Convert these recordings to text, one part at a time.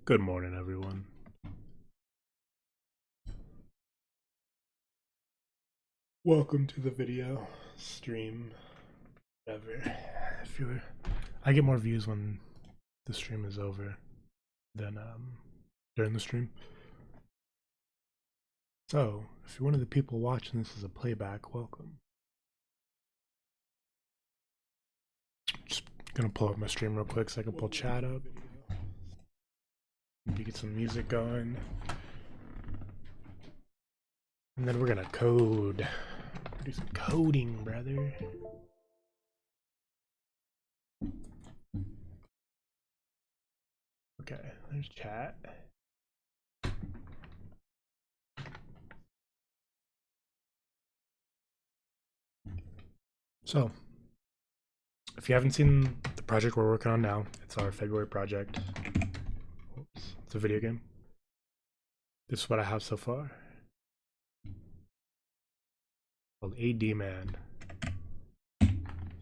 Good morning, everyone. Welcome to the video stream. Whatever. I get more views when the stream is over than during the stream. So, if you're one of the people watching this as a playback, welcome. Just gonna pull up my stream real quick so I can pull chat up. Maybe get some music going. And then we're gonna code. Do some coding, brother. Okay, there's chat. So, if you haven't seen the project we're working on now, it's our February project. Oops, it's a video game. This is what I have so far. Called AD Man.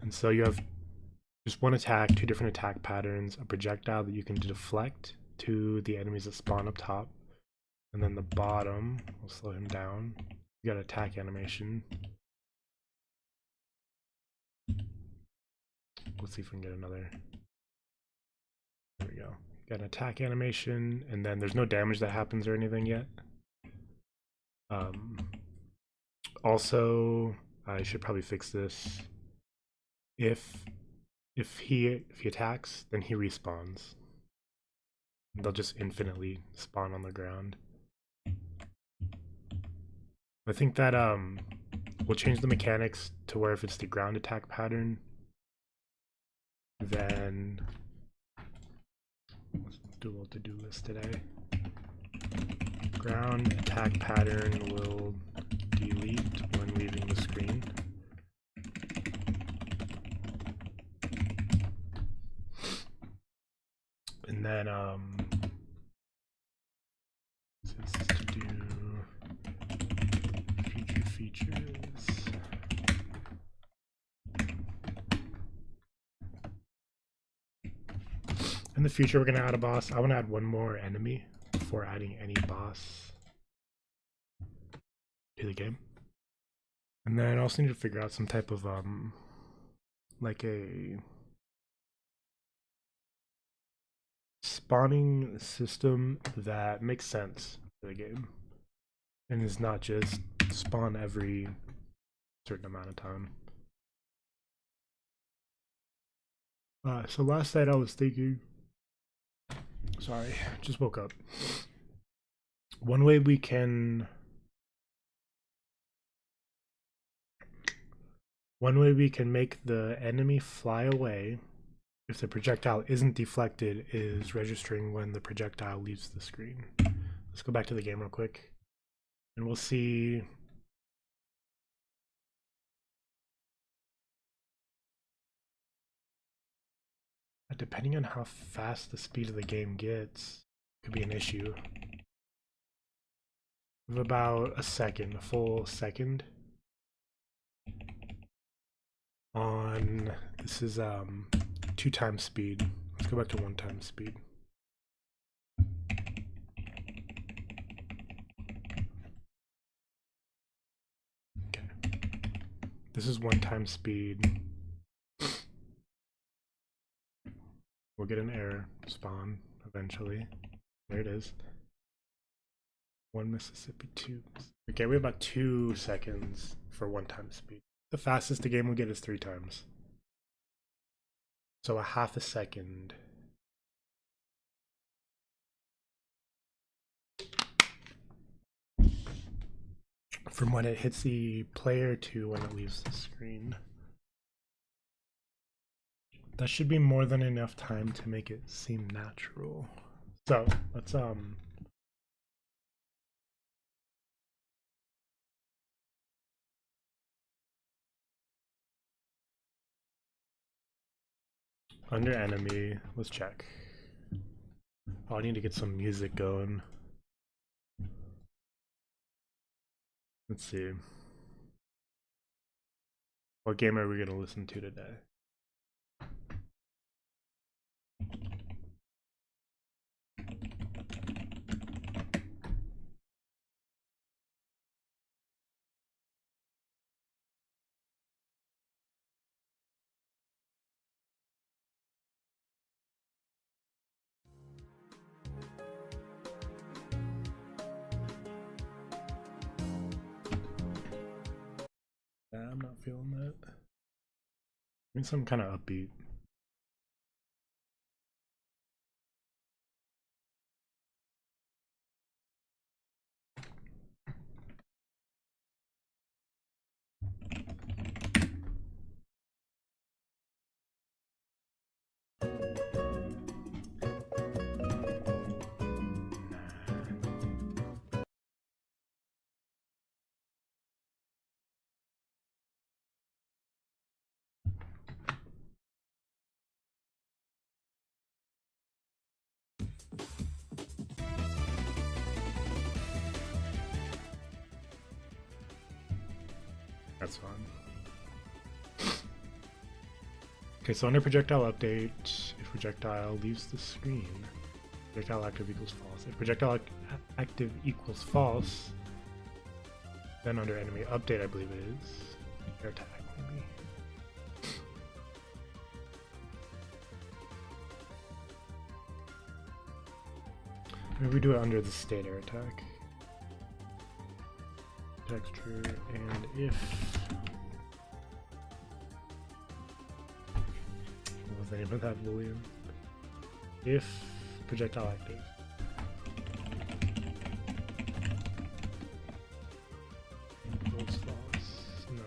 And so you have just one attack, two different attack patterns, a projectile that you can deflect to the enemies that spawn up top. And then the bottom will slow him down. You got attack animation. Let's see if we can get another. There we go. Got an attack animation, and then there's no damage that happens or anything yet. Also, I should probably fix this. If he attacks, then he respawns. They'll just infinitely spawn on the ground. I think that we'll change the mechanics to where if it's the ground attack pattern, then let's do a little to-do list today. Ground attack pattern will delete when leaving the screen. And then this is to do future features. In the future, we're gonna add a boss. I want to add one more enemy before adding any boss to the game. And then I also need to figure out some type of like a spawning system that makes sense for the game and is not just spawn every certain amount of time. So last night I was thinking, sorry, just woke up. One way we can make the enemy fly away if the projectile isn't deflected is registering when the projectile leaves the screen. Let's go back to the game real quick and we'll see. Depending on how fast the speed of the game gets, could be an issue. Of about a second, a full second on this is 2 times speed. Let's go back to 1 times speed. Okay. This is 1 times speed. We'll get an error spawn eventually. There it is. 1 Mississippi, 2. Okay, we have about 2 seconds for 1 times speed. The fastest the game will get is 3 times. So a half a second. From when it hits the player to when it leaves the screen. That should be more than enough time to make it seem natural. So let's under enemy, let's check. Oh, I need to get some music going. Let's see. What game are we going to listen to today? I'm not feeling that. I mean, something kind of upbeat. That's fine. Okay, so under projectile update, if projectile leaves the screen, projectile active equals false. If projectile active equals false, then under enemy update, I believe it is, air tag maybe. Maybe we do it under the state air attack. Texture, and if what was the name of that boolean? If projectile active. Equals false. No.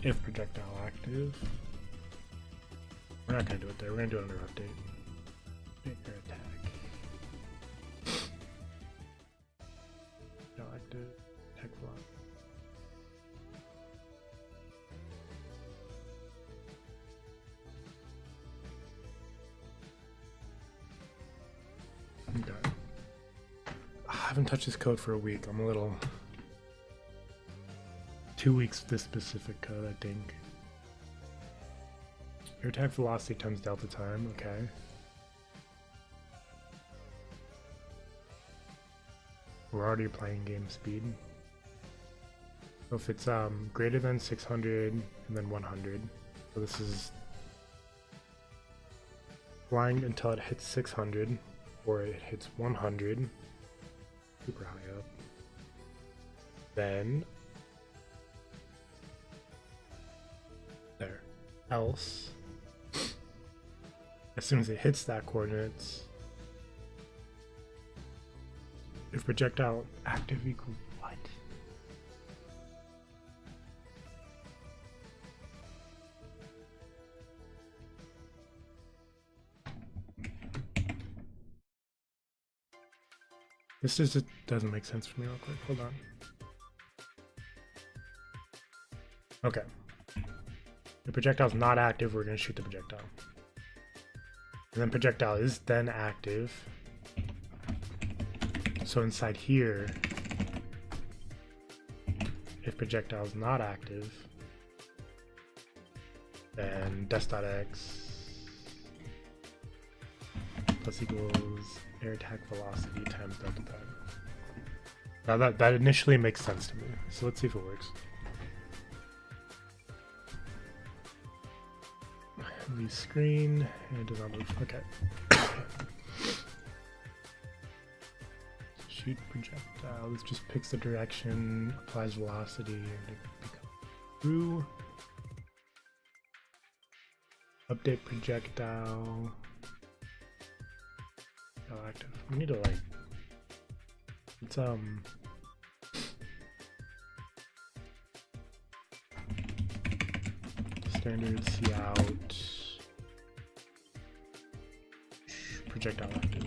If projectile active. We're not gonna do it there, we're gonna do it under update. Air attack. Active tech block. Okay. I haven't touched this code for a week. I'm a little 2 weeks this specific code, I think. Air attack velocity times delta time, okay. We're already playing game speed. So if it's greater than 600 and then 100, so this is flying until it hits 600 or it hits 100, super high up. Then there. Else, as soon as it hits that coordinates, if projectile active equals what? This just doesn't make sense for me real quick. Hold on. Okay. The projectile's not active, we're gonna shoot the projectile. And then projectile is then active. So inside here, if projectile is not active, then des.x plus equals air attack velocity times delta time. Now that initially makes sense to me. So let's see if it works. Leave screen, and it does not move. Okay. Shoot projectile. This just picks the direction, applies velocity, and it becomes true. Update projectile. Active. We need to like. It's standard cout projectile active.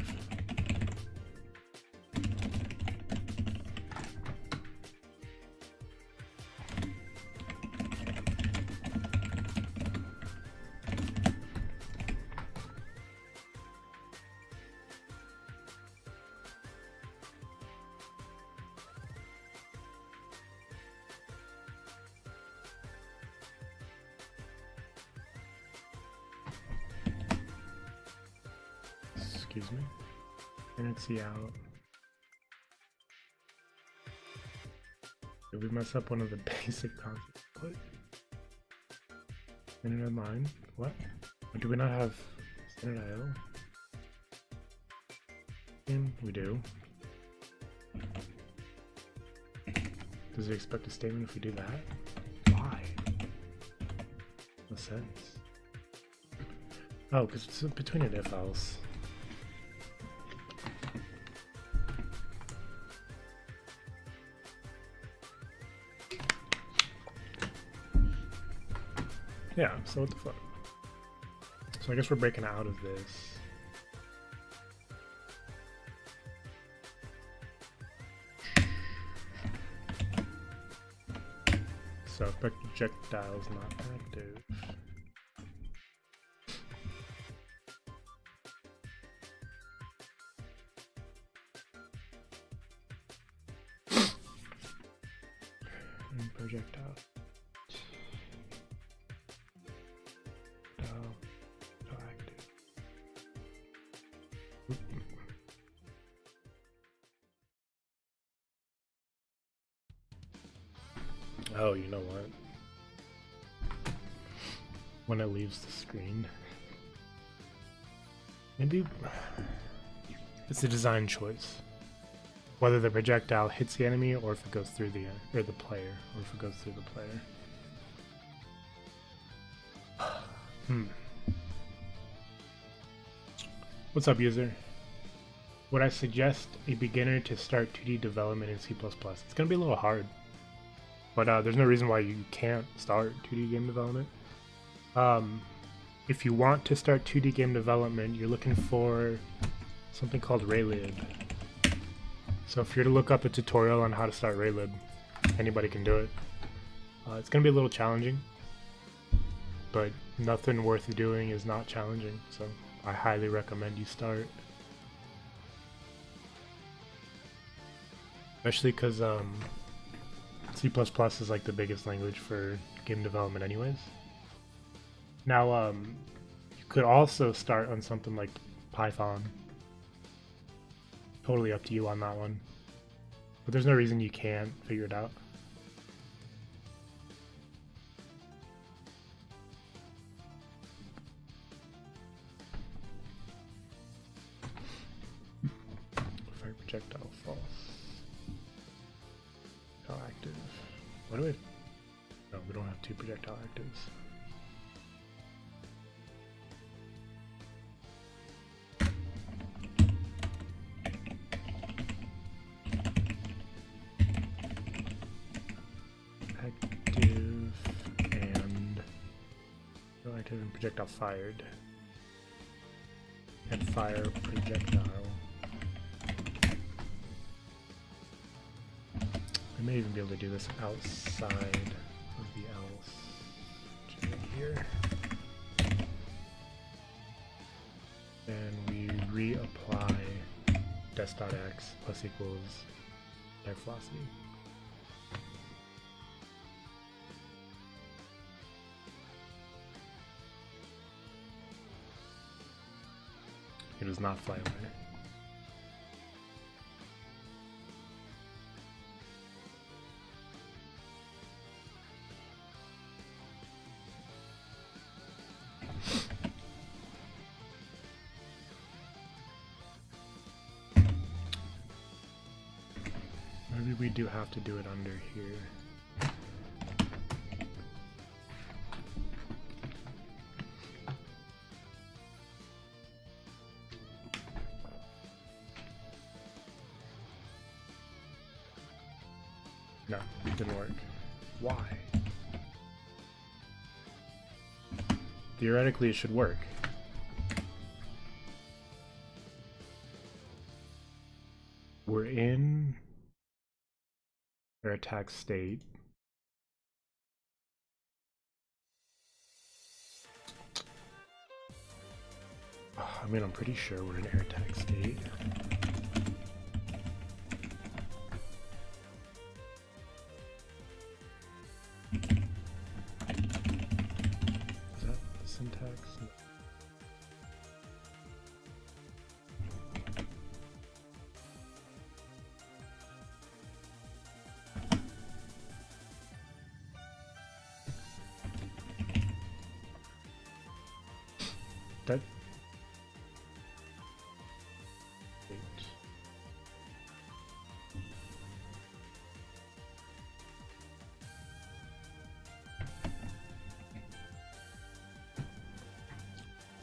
Excuse me. Standard cout. Did we mess up one of the basic concepts? What? Standard line? What? Or do we not have standard IO? We do. Does it expect a statement if we do that? Why? No sense. Oh, because it's between an if else. Yeah, so what the fuck? So I guess we're breaking out of this. So projectile is not active. And projectile. Active. Oh, you know what? When it leaves the screen, maybe it's a design choice. Whether the projectile hits the enemy or if it goes through the player, or if it goes through the player. What's up, user? Would I suggest a beginner to start 2D development in C++? It's gonna be a little hard, but there's no reason why you can't start 2D game development. If you want to start 2D game development, you're looking for something called Raylib. So if you're to look up a tutorial on how to start Raylib, anybody can do it. It's gonna be a little challenging, but nothing worth doing is not challenging, so I highly recommend you start. Especially because C++ is like the biggest language for game development anyways. Now, you could also start on something like Python. Totally up to you on that one. But there's no reason you can't figure it out. Fire projectile false. Projectile active. What do we? No, we don't have two projectile actives. Active and no active and projectile fired. And fire projectile. I may even be able to do this outside of the else. Which is right here. Then we reapply des.x plus equals type velocity. It does not fly away. Maybe we do have to do it under here. No, it didn't work. Why? Theoretically, it should work. We're in air attack state. I mean, I'm pretty sure we're in air attack state. Is that the syntax? That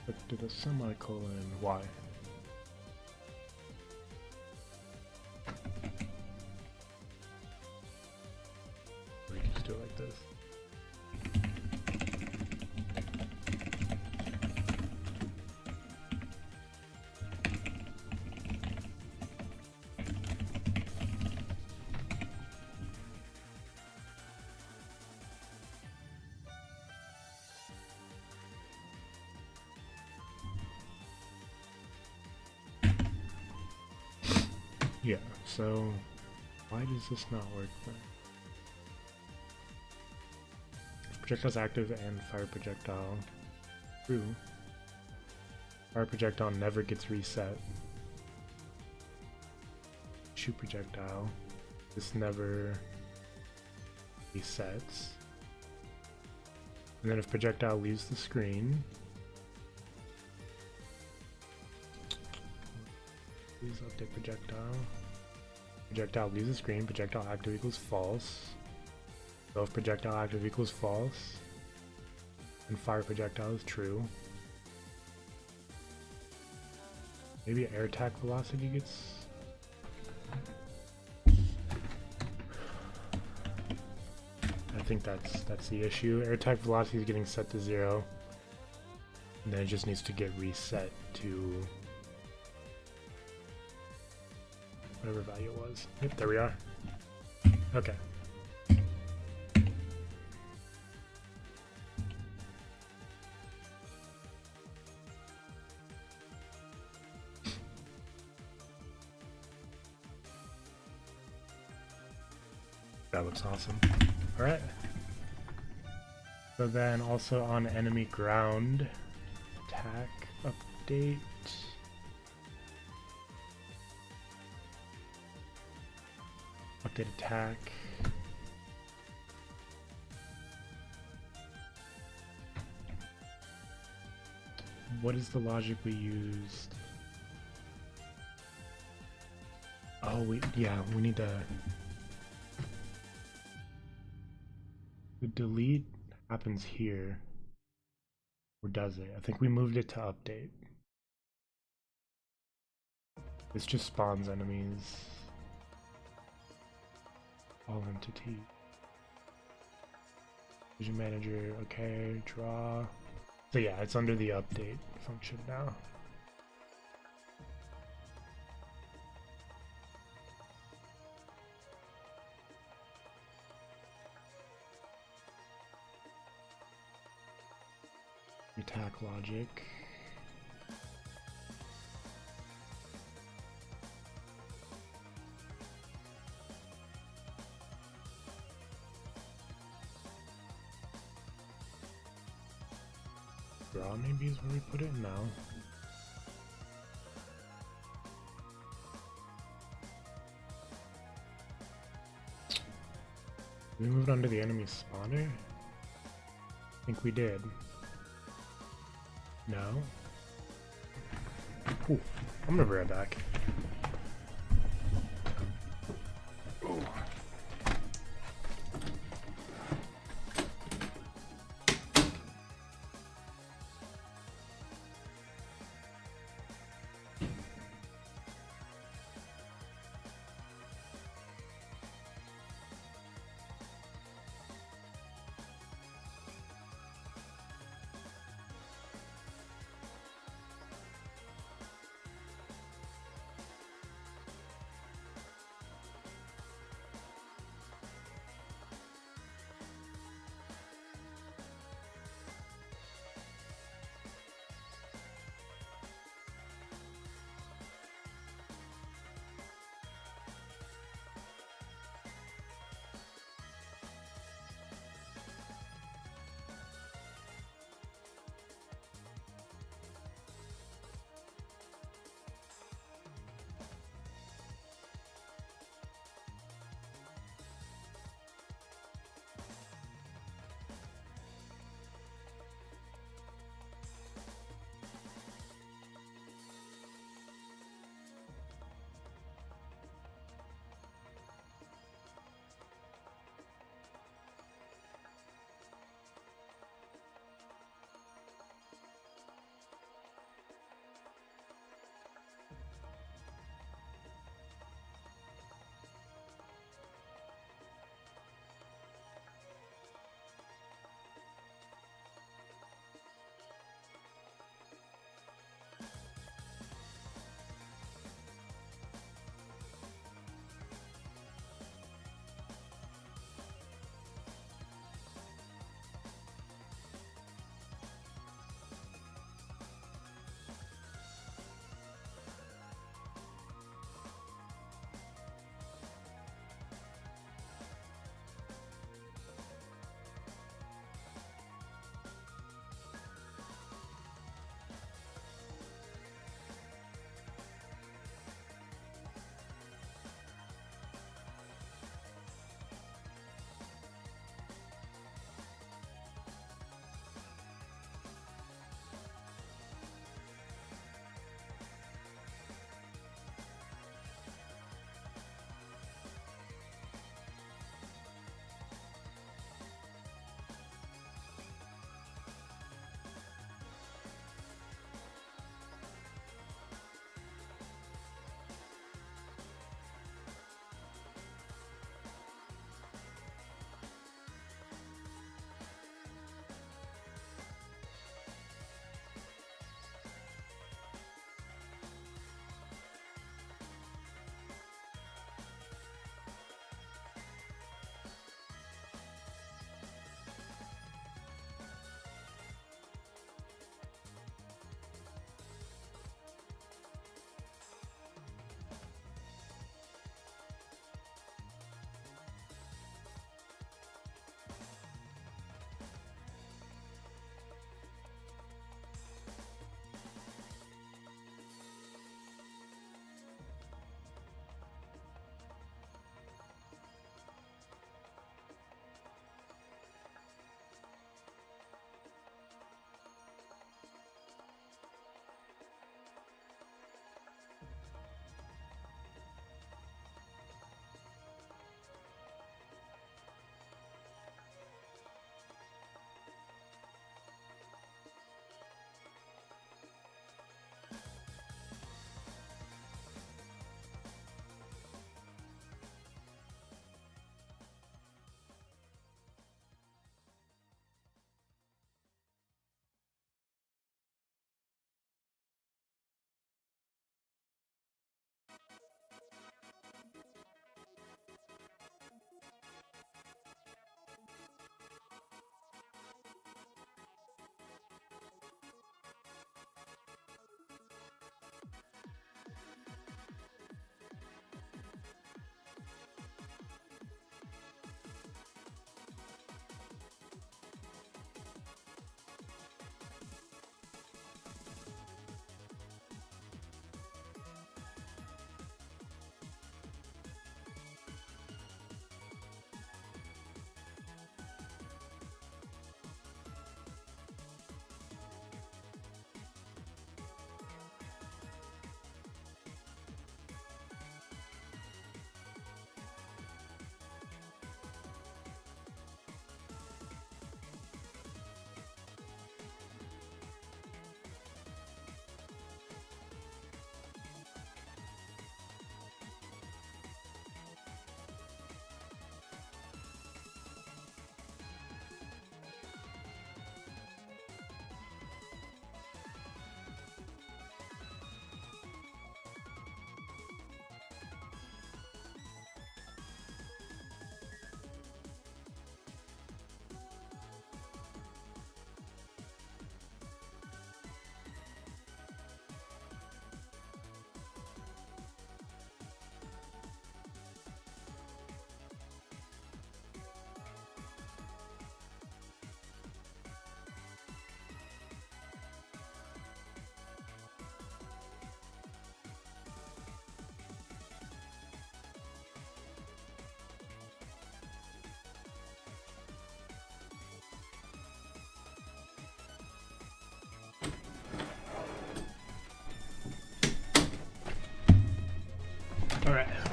But to the semicolon, y. We can just do it like this. Yeah, so why does this not work then? Projectile's active and fire projectile. True. Fire projectile never gets reset. Shoot projectile. This never resets. And then if projectile leaves the screen, please update projectile. Projectile leaves the screen, projectile active equals false. So if projectile active equals false, and fire projectile is true, maybe air attack velocity gets... I think that's the issue. Air attack velocity is getting set to 0, and then it just needs to get reset to whatever value it was. Yep, there we are. Okay. That looks awesome. Alright. So then also on enemy ground, attack update. Update attack. What is the logic we used? Oh, we need to... The delete happens here. Or does it? I think we moved it to update. This just spawns enemies. All entity. Vision manager, okay, draw. So yeah, it's under the update function now. Attack logic. Draw maybe is where we put it now. We moved on to the enemy spawner? I think we did. No? Ooh, I'm gonna be right back. Ooh.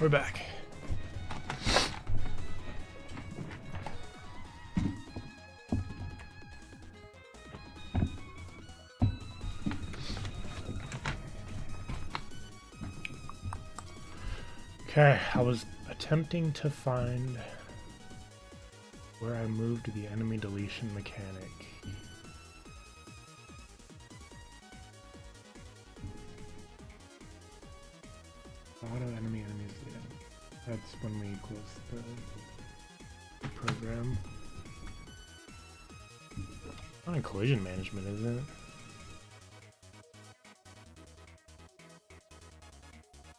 We're back. Okay, I was attempting to find where I moved the enemy deletion mechanic. Auto enemy enemies deleted. That's when we close the program. Not in collision management, is it?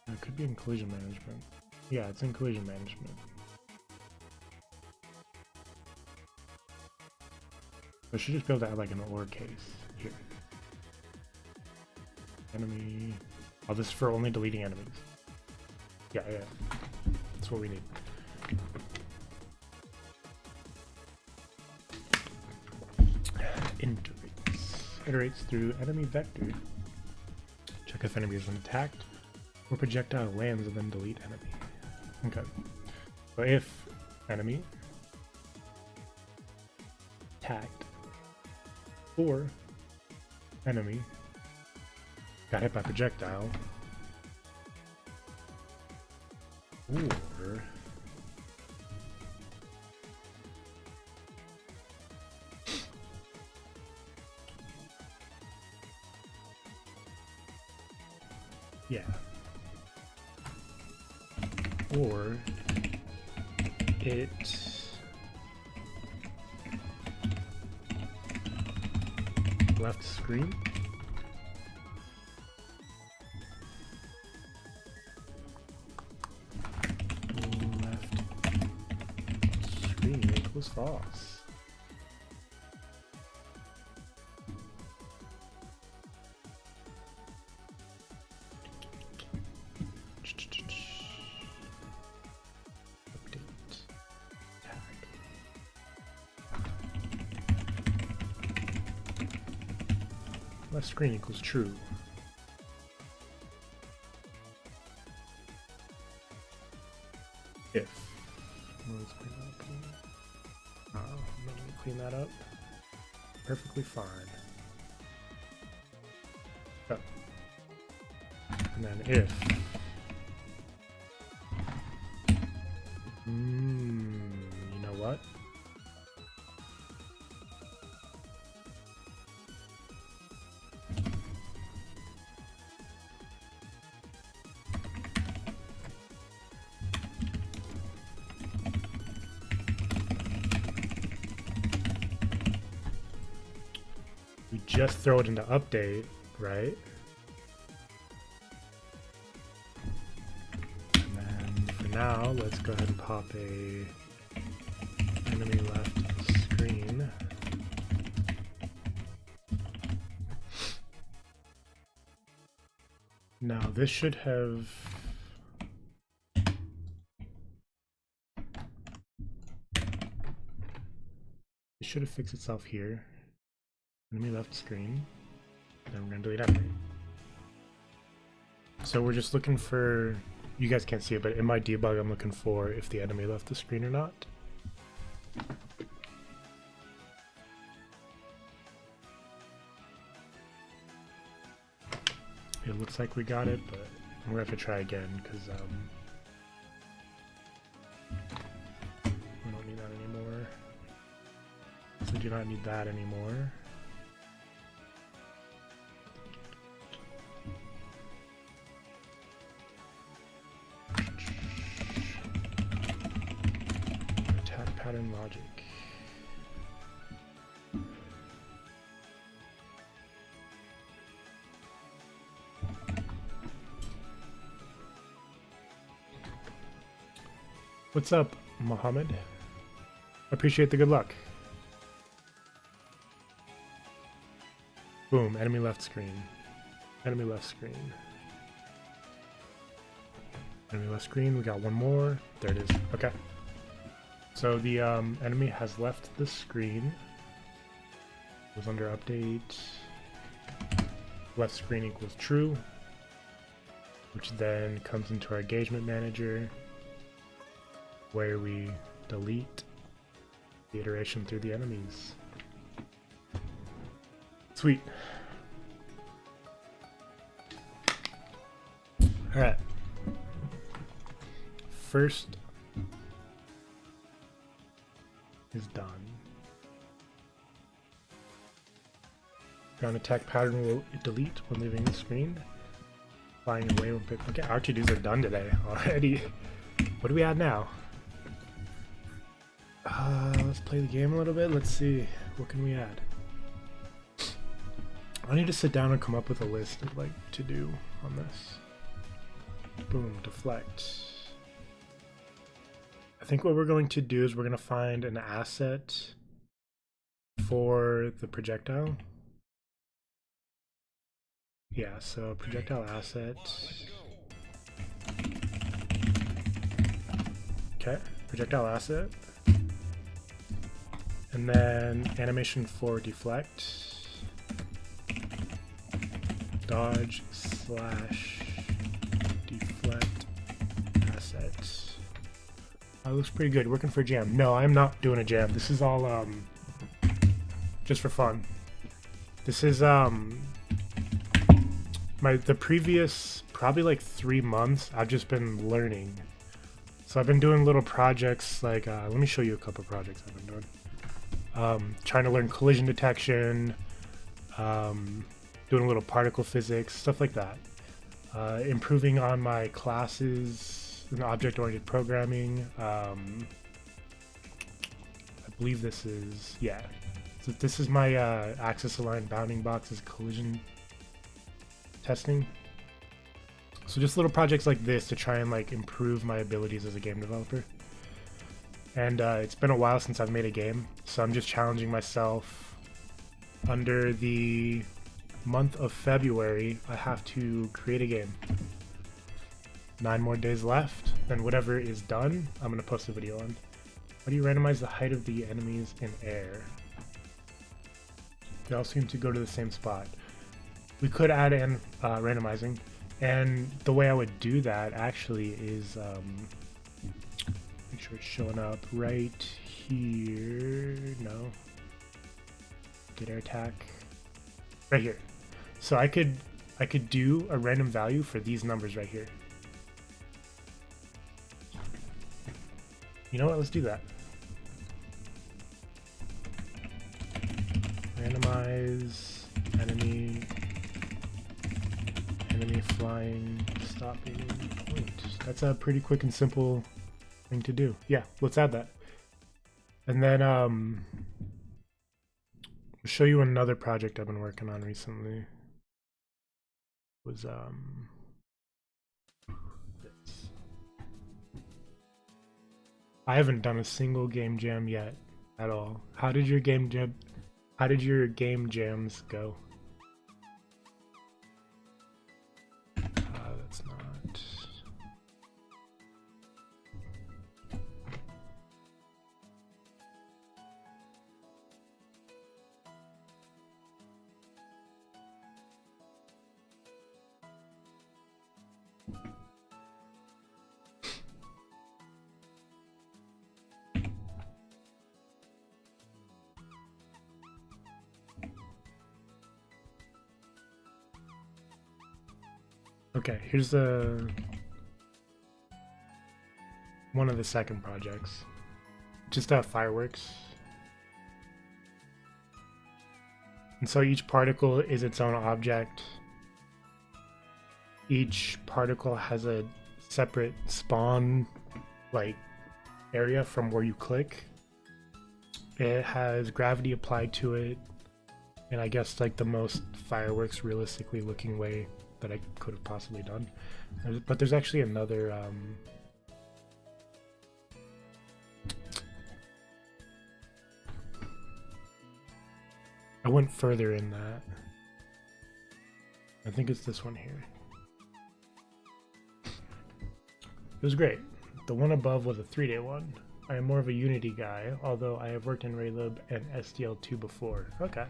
It could be in collision management. Yeah, it's in collision management. I should just be able to add like an OR case here. Enemy. Oh, this is for only deleting enemies. Yeah, that's what we need. Iterates through enemy vector. Check if enemy has been attacked, or projectile lands and then delete enemy. Okay. So if enemy attacked or enemy got hit by projectile, or yeah, or it left screen. Equals false. Update. Tag. Left screen equals true. If. Let's clean that up. Let me clean that up. Perfectly fine. Oh. And then if. You know what? We just throw it into update, right? And then for now, let's go ahead and pop a enemy left screen. Now this should have fixed itself here. Enemy left screen. Then we're gonna delete enemy. So we're just looking for, you guys can't see it, but in my debug I'm looking for if the enemy left the screen or not. It looks like we got it, but we're gonna have to try again because we don't need that anymore. So we do not need that anymore. Attack pattern logic. What's up, Mohammed? Appreciate the good luck. Boom, enemy left screen. Enemy left screen. Enemy left screen, we got one more. There it is. Okay. So the enemy has left the screen. It was under update. Left screen equals true. which then comes into our engagement manager, where we delete the iteration through the enemies. Sweet. Alright. First is done. Ground attack pattern will delete when leaving the screen. Flying away when pick. Okay, our to-dos are done today already. What do we add now? Let's play the game a little bit. Let's see. What can we add? I need to sit down and come up with a list of like to do on this. Boom, deflect. I think what we're going to do is we're going to find an asset for the projectile. Yeah, so projectile asset. Okay, projectile asset. And then animation for deflect. Dodge slash deflect asset. That looks pretty good. Working for a jam. No, I'm not doing a jam. This is all just for fun. This is the previous probably like 3 months I've just been learning. So I've been doing little projects like let me show you a couple projects I've been doing. Trying to learn collision detection, doing a little particle physics, stuff like that. Improving on my classes in object-oriented programming. I believe this is, yeah. So this is my axis-aligned bounding boxes collision testing. So just little projects like this to try and like improve my abilities as a game developer. And it's been a while since I've made a game, so I'm just challenging myself. Under the month of February, I have to create a game. 9 more days left, and whatever is done, I'm going to post a video on. How do you randomize the height of the enemies in air? They all seem to go to the same spot. We could add in randomizing, and the way I would do that actually is make sure it's showing up right here. No. Get air attack. Right here. So I could do a random value for these numbers right here. You know what? Let's do that. Randomize enemy flying stopping point. That's a pretty quick and simple thing to do. Yeah, let's add that. And then I'll show you another project I've been working on recently. It was this. I haven't done a single game jam yet at all. How did your game jams go? That's not. Okay, here's one of the second projects. Just fireworks. And so each particle is its own object. Each particle has a separate spawn like area from where you click. It has gravity applied to it, and I guess like the most fireworks realistically looking way that I could have possibly done. But there's actually another I went further in that. I think it's this one here. It was great. The one above was a 3-day one. I am more of a Unity guy, although I have worked in Raylib and SDL2 before. Okay.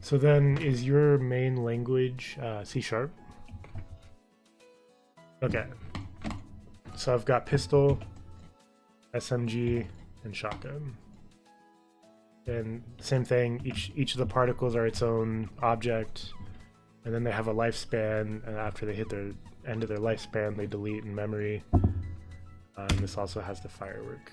So then, is your main language C#? Okay. So I've got pistol, SMG, and shotgun. And same thing, each of the particles are its own object, and then they have a lifespan, and after they hit their end of their lifespan, they delete in memory. And this also has the firework.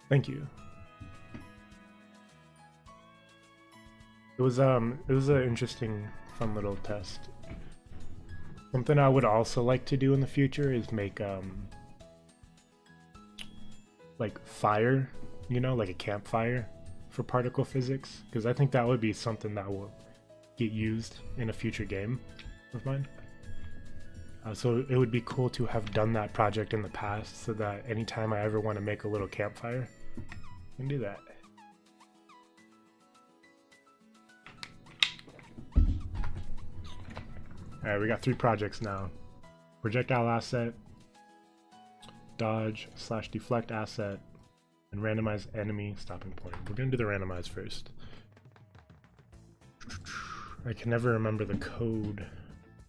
Thank you. It was an interesting, fun little test. Something I would also like to do in the future is make like fire, you know, like a campfire for particle physics, because I think that would be something that will get used in a future game of mine. So it would be cool to have done that project in the past, so that anytime I ever want to make a little campfire, I can do that. Alright, we got 3 projects now. Projectile asset, dodge/deflect asset, and randomize enemy stopping point. We're gonna do the randomize first. I can never remember the code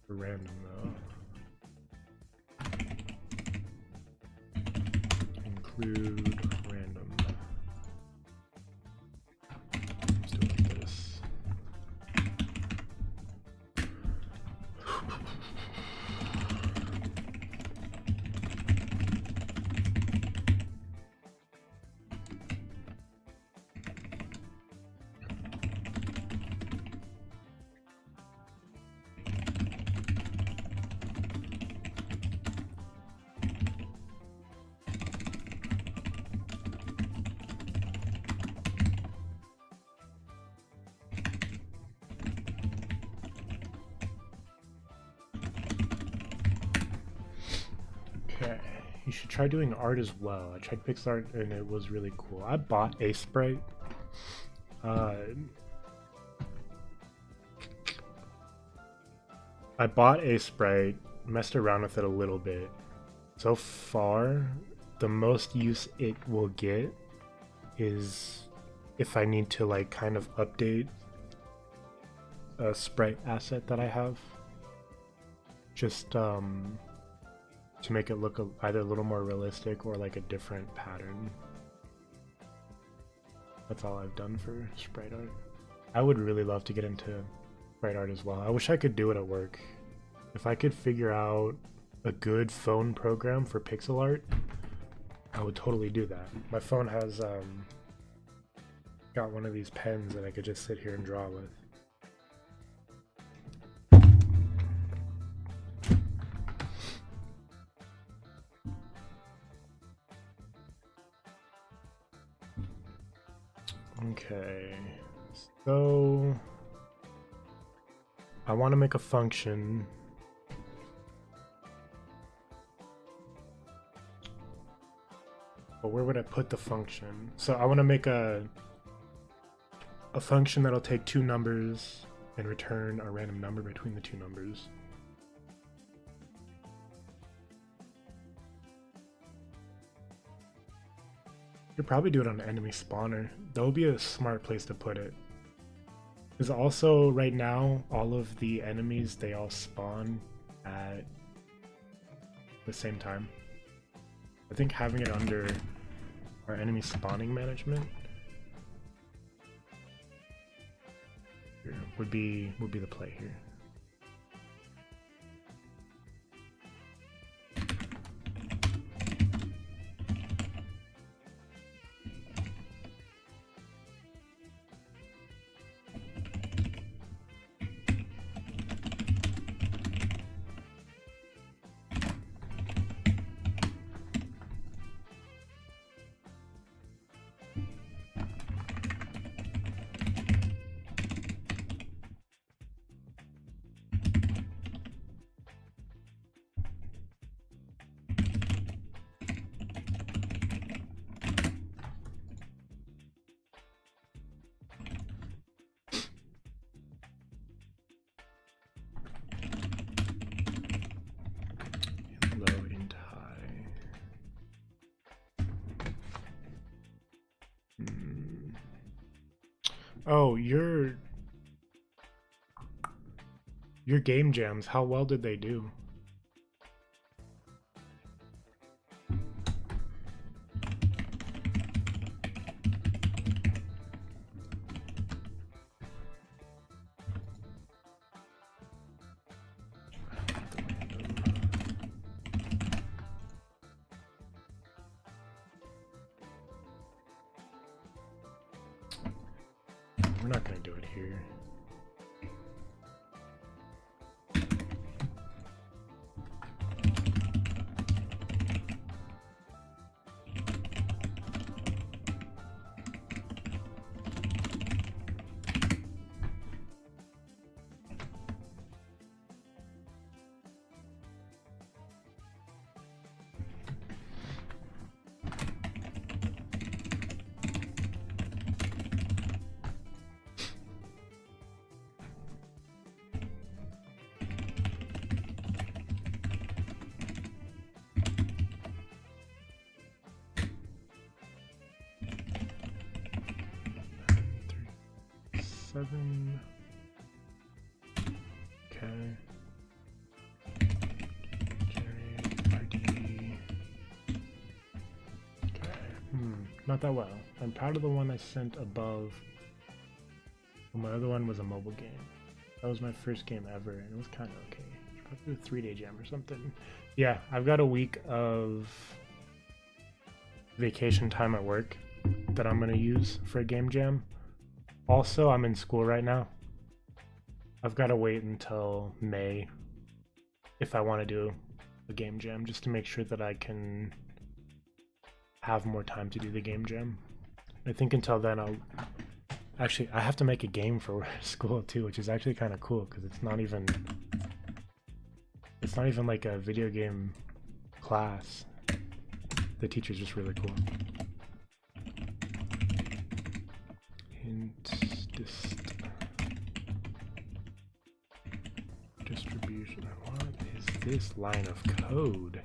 for random though. Include random. Let's do it like this. Okay, you should try doing art as well. I tried PixArt and it was really cool. I bought Aseprite. I bought Aseprite, messed around with it a little bit. So far, the most use it will get is if I need to like kind of update a sprite asset that I have. Just to make it look either a little more realistic or like a different pattern. That's all I've done for sprite art. I would really love to get into sprite art as well. I wish I could do it at work. If I could figure out a good phone program for pixel art, I would totally do that. My phone has got one of these pens that I could just sit here and draw with. Okay, so I want to make a function. But where would I put the function? So I want to make a function that'll take 2 numbers and return a random number between the 2 numbers. Could probably do it on an enemy spawner. That would be a smart place to put it. Because also right now, all of the enemies, they all spawn at the same time. I think having it under our enemy spawning management here would be the play here. Oh, your game jams, how well did they do? We're not gonna do it here. Seven. Okay. Generate ID. Okay. Not that well. I'm proud of the one I sent above. Well, my other one was a mobile game. That was my first game ever, and it was kind of okay. Probably a 3-day jam or something. Yeah, I've got a week of vacation time at work that I'm gonna use for a game jam. Also, I'm in school right now. I've got to wait until May if I want to do a game jam, just to make sure that I can have more time to do the game jam. I think until then I have to make a game for school too, which is actually kind of cool because it's not even like a video game class. The teacher's just really cool. Distribution. What is this line of code?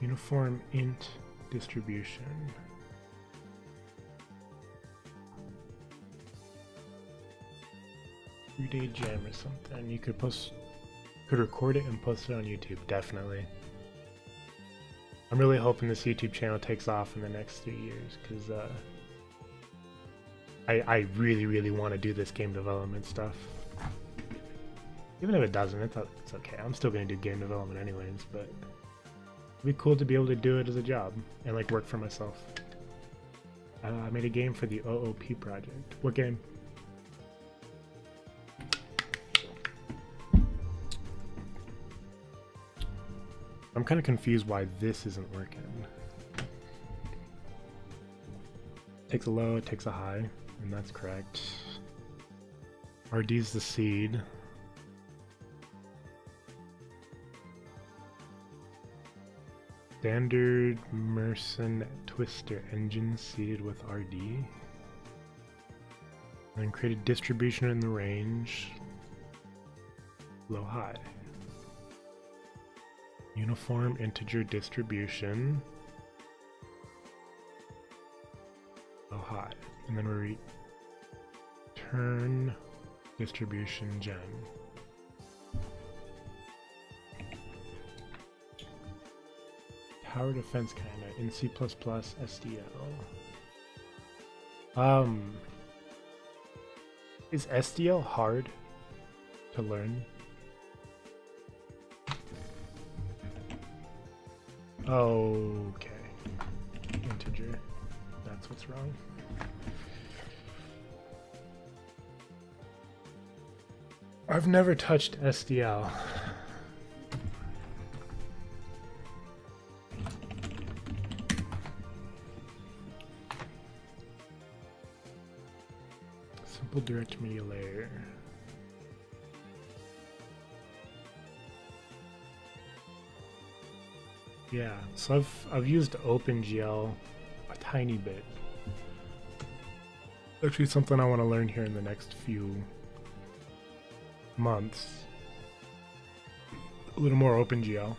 Uniform int distribution. Three-day jam or something. You could record it and post it on YouTube, definitely. I'm really hoping this YouTube channel takes off in the next 3 years, because I really want to do this game development stuff. Even if it doesn't, it's okay. I'm still going to do game development anyways, but it'd be cool to be able to do it as a job and like work for myself. I made a game for the OOP project. What game? I'm kind of confused why this isn't working. Takes a low, it takes a high, and that's correct. RD's the seed. Standard Merson Twister engine seeded with RD. And create a distribution in the range. Low high. Uniform integer distribution. Low high. And then we return distribution gen. Tower defense kinda in C++ SDL. Is SDL hard to learn? Okay. Integer. That's what's wrong. I've never touched SDL. Simple direct media layer. Yeah, so I've used OpenGL a tiny bit. Actually, something I want to learn here in the next few months. A little more OpenGL.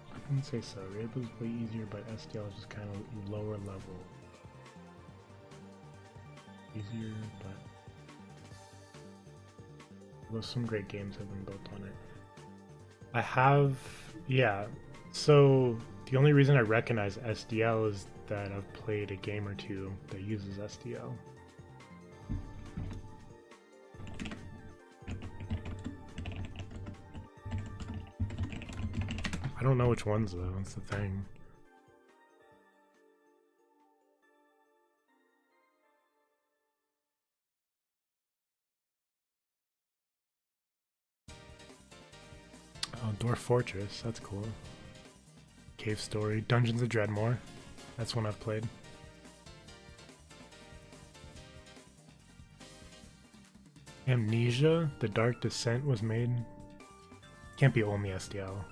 I wouldn't say so. Rainbow is way easier, but SDL is just kind of lower level. Easier, but although some great games have been built on it. I have, yeah. So the only reason I recognize SDL is that I've played a game or two that uses SDL. I don't know which ones though, that's the thing. Oh, Dwarf Fortress, that's cool. Cave Story, Dungeons of Dreadmore, that's one I've played. Amnesia, The Dark Descent was made. Can't be only SDL.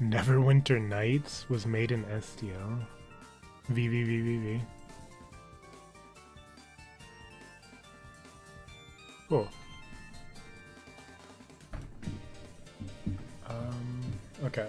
Neverwinter Nights was made in SDL. VVVVV. Cool. Okay.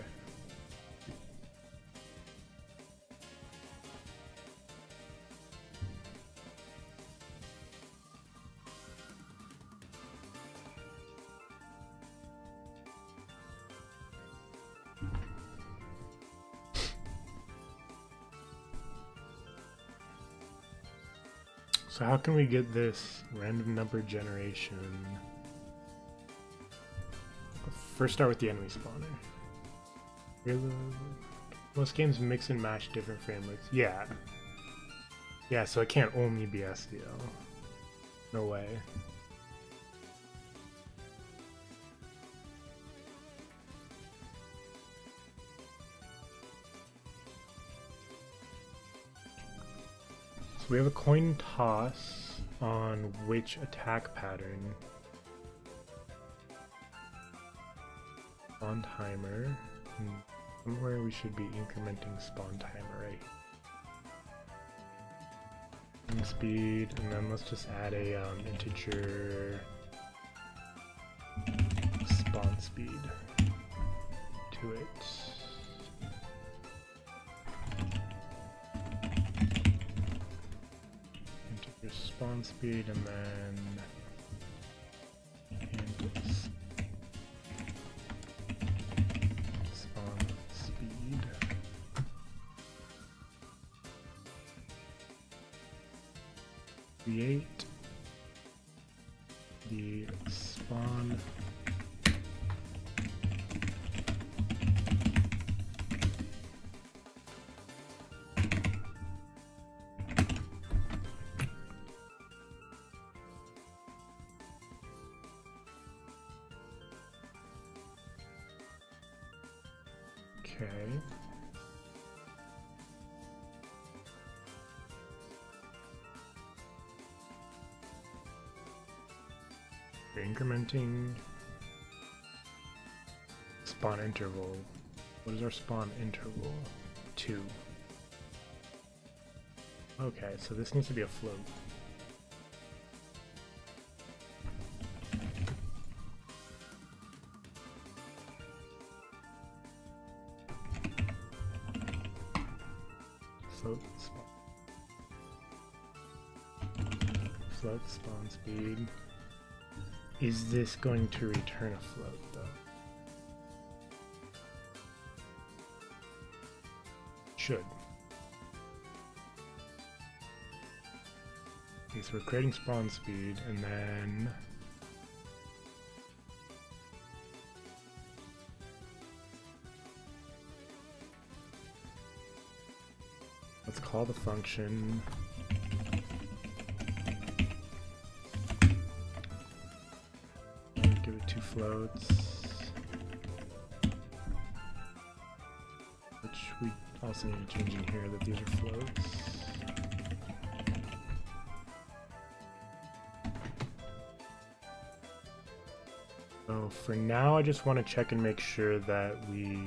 So how can we get this random number generation? First start with the enemy spawner. Most games mix and match different frameworks. Yeah. Yeah, so it can't only be SDL. No way. So we have a coin toss on which attack pattern. Spawn timer. Somewhere we should be incrementing spawn timer, right? And speed, and then let's just add a integer spawn speed to it. Spawn speed and then spawn speed. Create the spawn Okay. We're incrementing spawn interval. What is our spawn interval? 2. Okay, so this needs to be a float. Float spawn speed. Is this going to return a float though? Should. Okay, so we're creating spawn speed, and then let's call the function give it 2 floats, which we also need to change in here that these are floats. So for now, I just want to check and make sure that we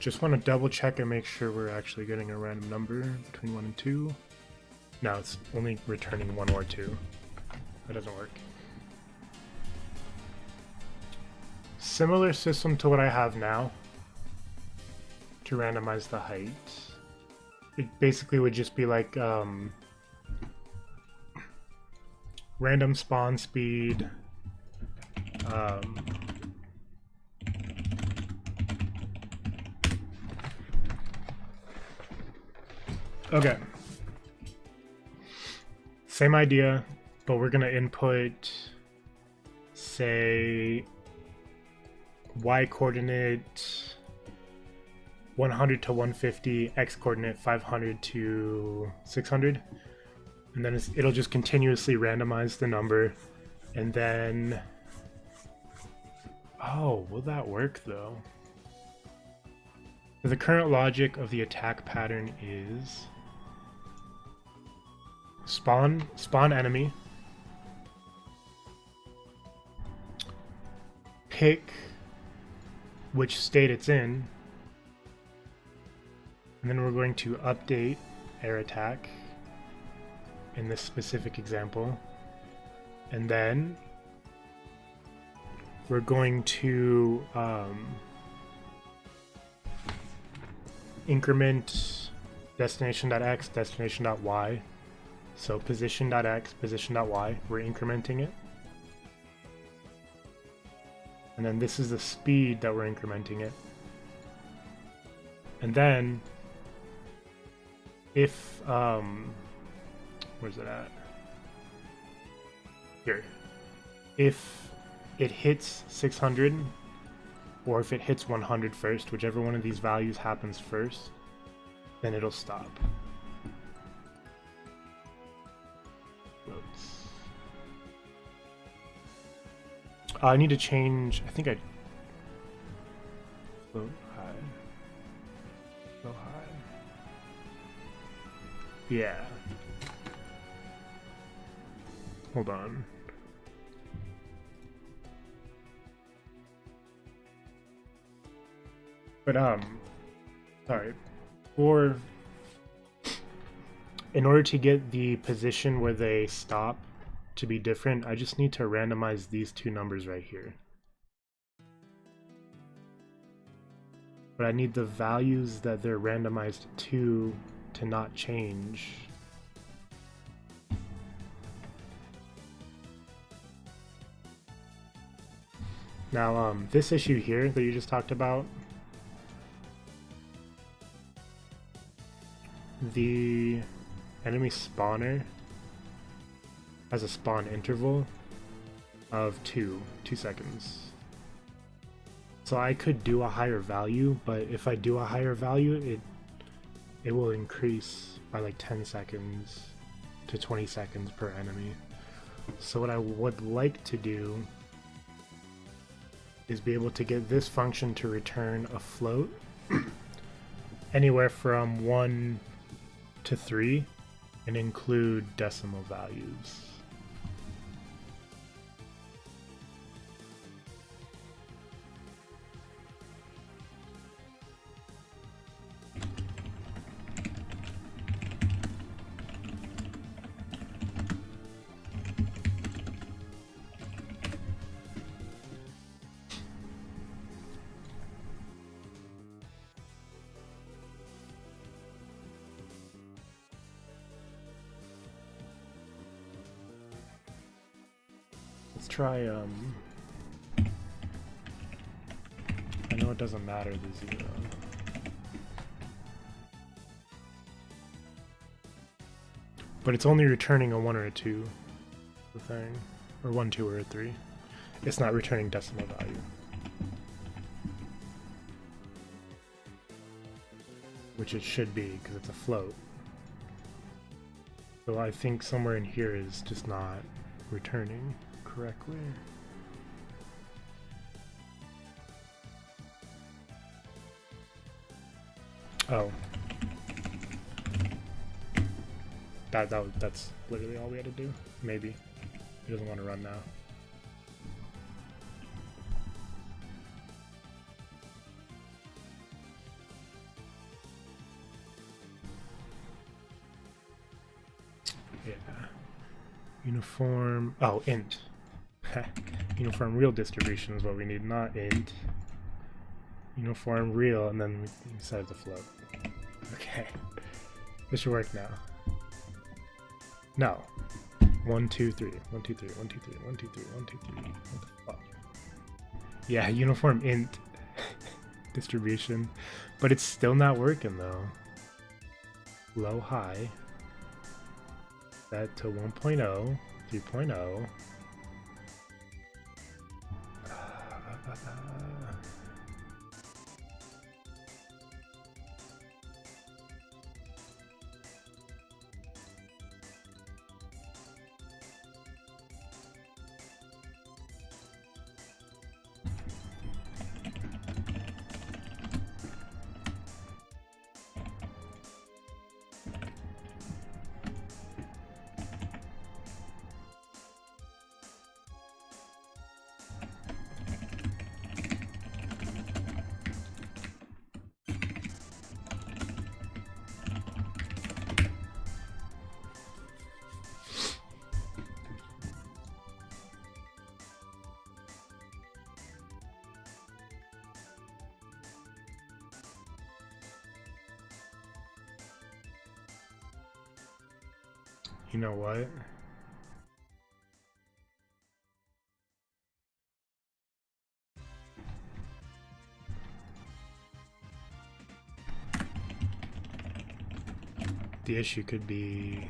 just want to double check and make sure we're actually getting a random number between 1 and 2. No, it's only returning 1 or 2. That doesn't work. Similar system to what I have now to randomize the height. It basically would just be like random spawn speed, okay. Same idea, but we're gonna input, say, y coordinate 100 to 150, x coordinate 500 to 600, and then it'll just continuously randomize the number, and then, oh, will that work though? The current logic of the attack pattern is spawn enemy, pick which state it's in, and then we're going to update air attack in this specific example, and then we're going to increment destination.x, destination.y. So position.x, position.y, we're incrementing it. And then this is the speed that we're incrementing it. And then if where's it at? Here. If it hits 600 or if it hits 100 first, whichever one of these values happens first, then it'll stop. I need to change, I think I float high. Float high. Yeah. Hold on. But sorry. In order to get the position where they stop to be different, I just need to randomize these two numbers right here. But I need the values that they're randomized to not change. Now, this issue here that you just talked about, the enemy spawner has a spawn interval of 2 seconds. So I could do a higher value, but if I do a higher value, it will increase by like 10 seconds to 20 seconds per enemy. So what I would like to do is be able to get this function to return a float anywhere from 1 to 3 and include decimal values. Let's try, I know it doesn't matter the 0. But it's only returning a 1 or a 2, the thing. Or 1, 2, or a 3. It's not returning decimal value. Which it should be, because it's a float. So I think somewhere in here is just not returning correctly. Oh. That's literally all we had to do. Maybe. He doesn't want to run now. Yeah. Uniform. Oh, int. Uniform real distribution is what we need, not int. Uniform real, and then we set the float. Okay. This should work now. No. 1, 2, 3. 1, 2, 3. 1, 2, 3. 1, 2, 3. 1, 2, 3. What the fuck? Yeah, uniform int distribution. But it's still not working though. Low, high. Set to 1.0, 3.0. You know what? The issue could be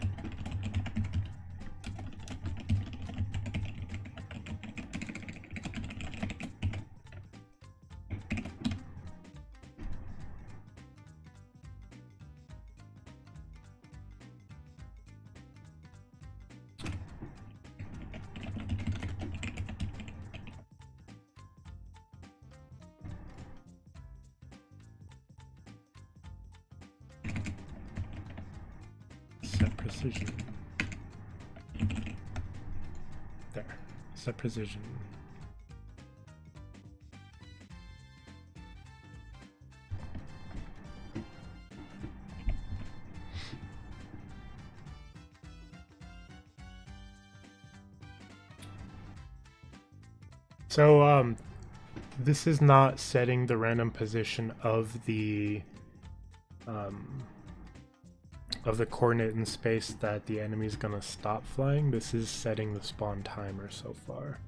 set precision. There. Set precision. So this is not setting the random position of the coordinate in space that the enemy is gonna stop flying. This is setting the spawn timer so far.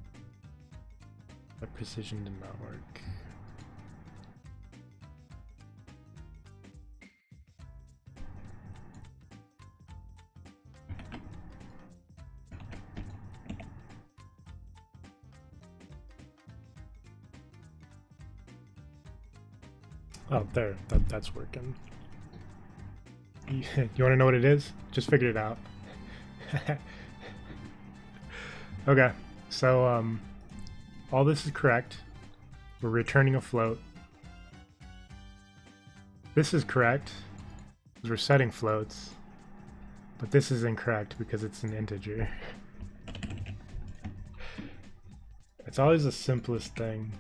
That precision did not work. Oh, there. That's working. You want to know what it is? Just figured it out. Okay, so all this is correct. We're returning a float. This is correct because we're setting floats, but this is incorrect because it's an integer. It's always the simplest thing.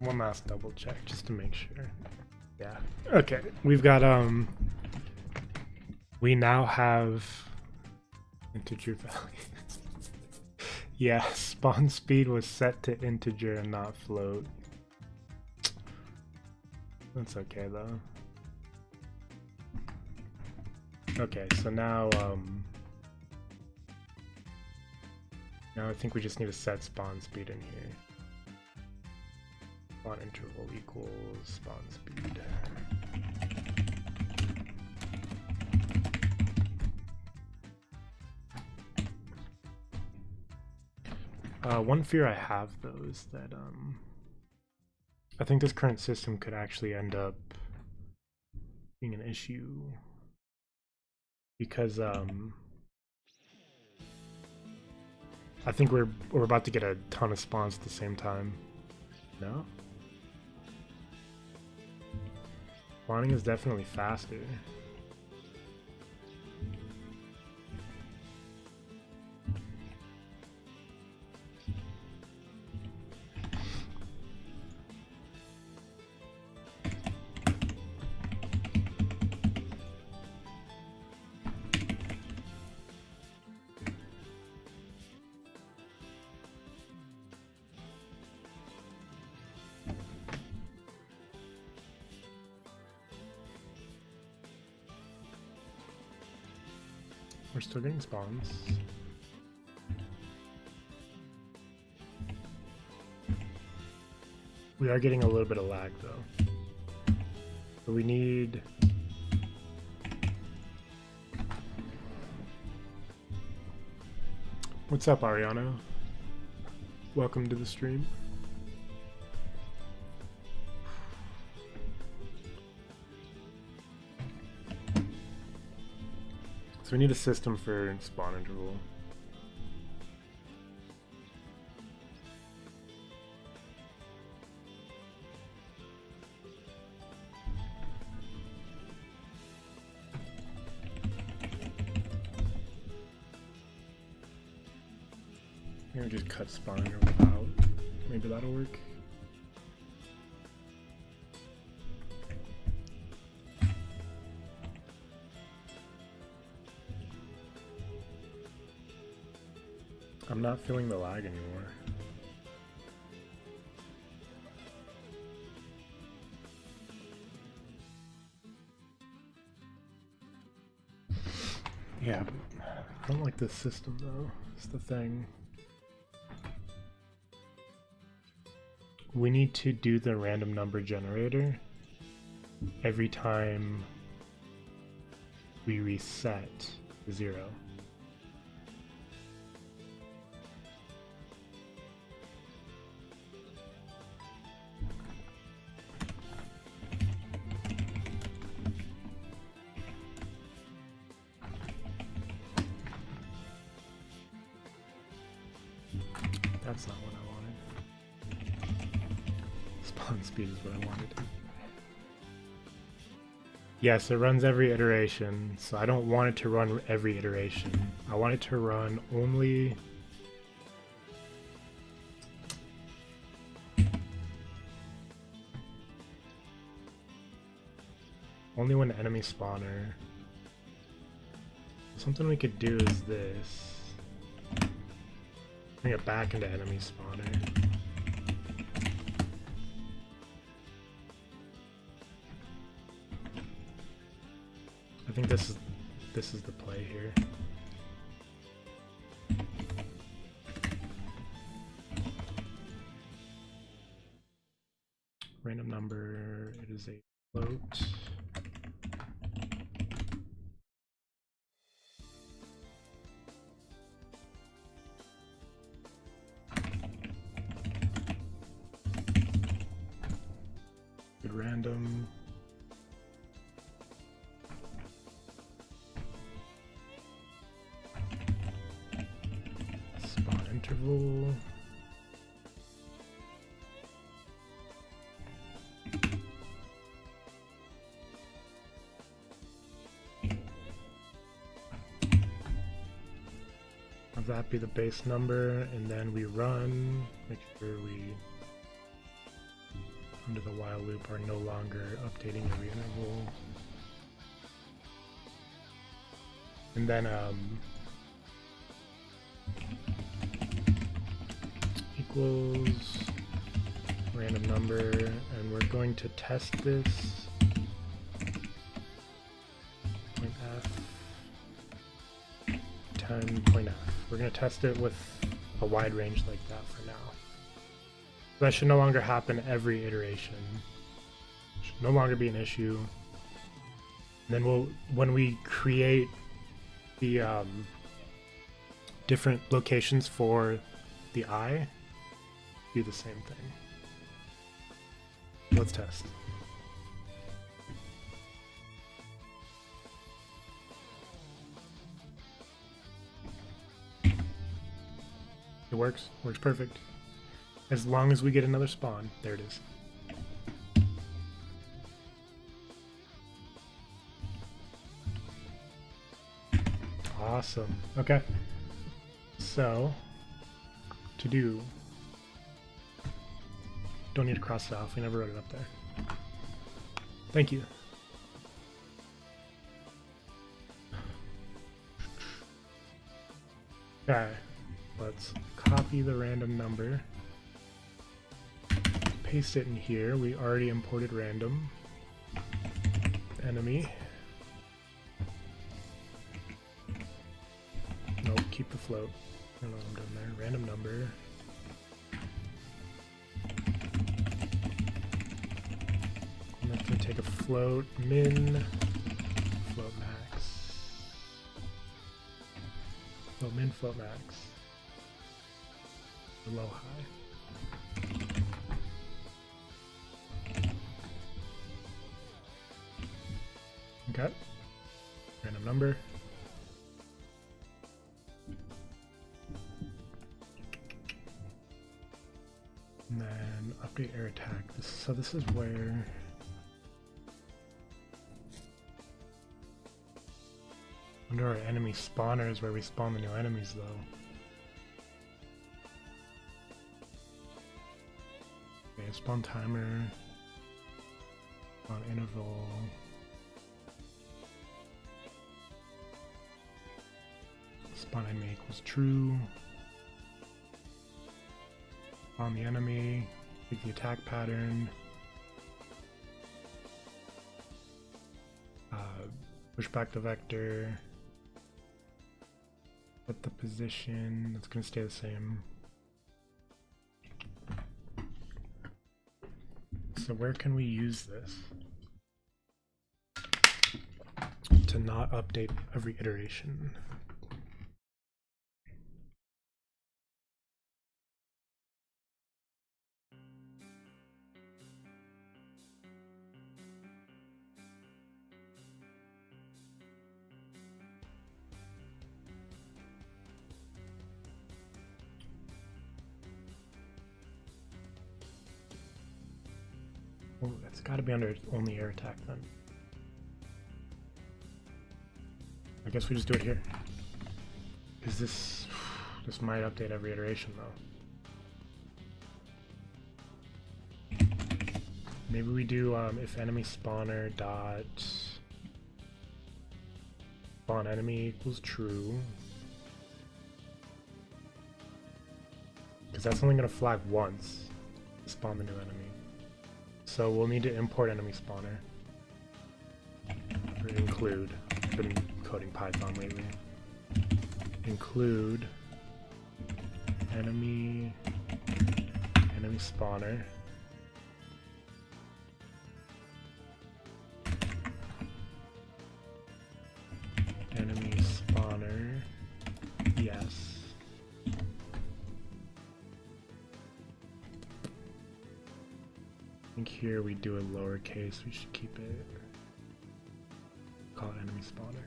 One last double check just to make sure. Yeah. Okay. We've got we now have integer value. Yeah, spawn speed was set to integer and not float. That's okay though. Okay, so now now I think we just need to set spawn speed in here. Spawn interval equals spawn speed. One fear I have though is that I think this current system could actually end up being an issue because I think we're about to get a ton of spawns at the same time. No? Spawning is definitely faster. We're still getting spawns. We are getting a little bit of lag though. So we need... What's up, Ariana? Welcome to the stream. So we need a system for spawn interval. Maybe just cut spawn interval out. Maybe that'll work. I'm not feeling the lag anymore. Yeah, but I don't like this system though. It's the thing. We need to do the random number generator every time we reset to 0. That's not what I wanted. Spawn speed is what I wanted. Yes, it runs every iteration, so I don't want it to run every iteration. I want it to run only... only when enemy spawner. Something we could do is this. Bring it back into enemy spawner. I think this is the play here. Random number, it is a float. Random. Spawn interval. Have that be the base number, and then we run, make sure we under the while loop are no longer updating every interval. And then equals random number, and we're going to test this. Point F times point F. We're going to test it with a wide range like that for now. That should no longer happen every iteration. Should no longer be an issue. And then when we create the different locations for the eye, do the same thing. Let's test. It works perfect. As long as we get another spawn. There it is. Awesome. Okay. So, to do, don't need to cross it off. We never wrote it up there. Thank you. Okay. Let's copy the random number. Paste it in here. We already imported random. Enemy. Nope, keep the float. I don't know what I'm doing there. Random number. I'm going to take a float, min, float max. Float min, float max. Low high. Okay. Random number. And then update air attack. So this is where under our enemy spawner is where we spawn the new enemies though. Okay, spawn timer, spawn interval. Spawn enemy equals true. On the enemy, pick the attack pattern. Push back the vector. Set the position. It's going to stay the same. So where can we use this to not update every iteration? Oh, that's got to be under only air attack then. I guess we just do it here. Is this might update every iteration though. Maybe we do if enemy spawner dot spawn enemy equals true, because that's only going to flag once to spawn the new enemy. So we'll need to import enemy spawner, or include. I've been coding Python lately. Include enemy spawner. Enemy spawner, yes. I think here we do a lowercase, we should keep it, call it enemy spawner.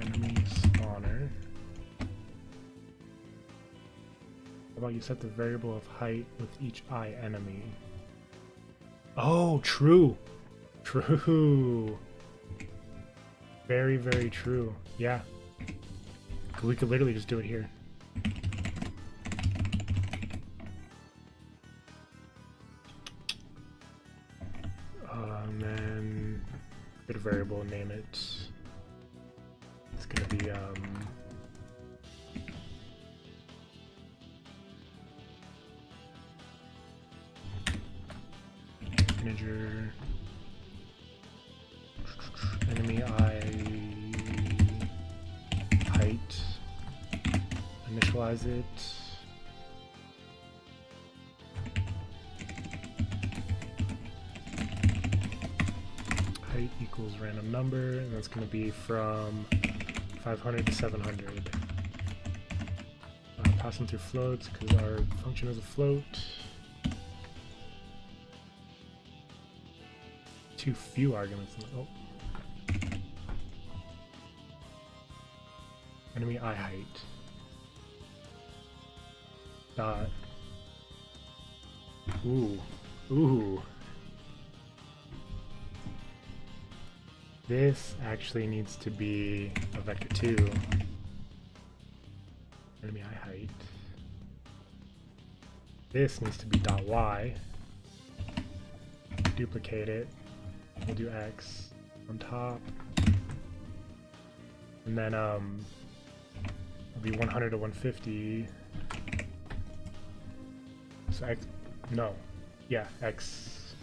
Enemy spawner. How about you set the variable of height with each eye enemy? Oh, true! True! Very, very true. Yeah. We could literally just do it here. And then get a variable and name it. It's gonna be integer enemy I height, initialize it. Height equals random number, and that's going to be from 500 to 700. Pass them through floats because our function is a float. Too few arguments. Oh. Enemy eye height. Dot. Ooh. Ooh. This actually needs to be a vector 2. Enemy eye height. This needs to be dot y. Duplicate it. We'll do x on top. And then it'll be 100 to 150. So x, no. Yeah, x.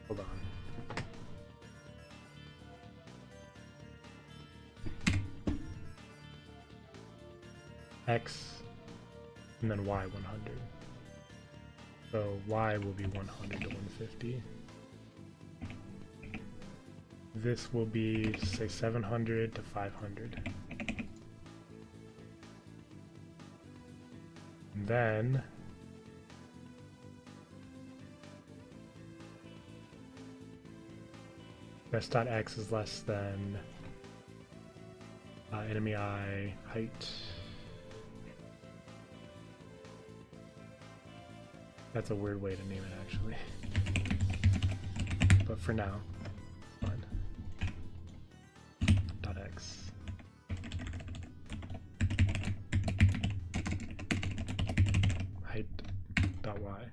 Hold on. X and then y 100. So y will be 100 to 150. This will be, say, 700 to 500. And then s.x is less than enemy eye height. That's a weird way to name it, actually. But for now, fine. Dot x. Height. Dot y.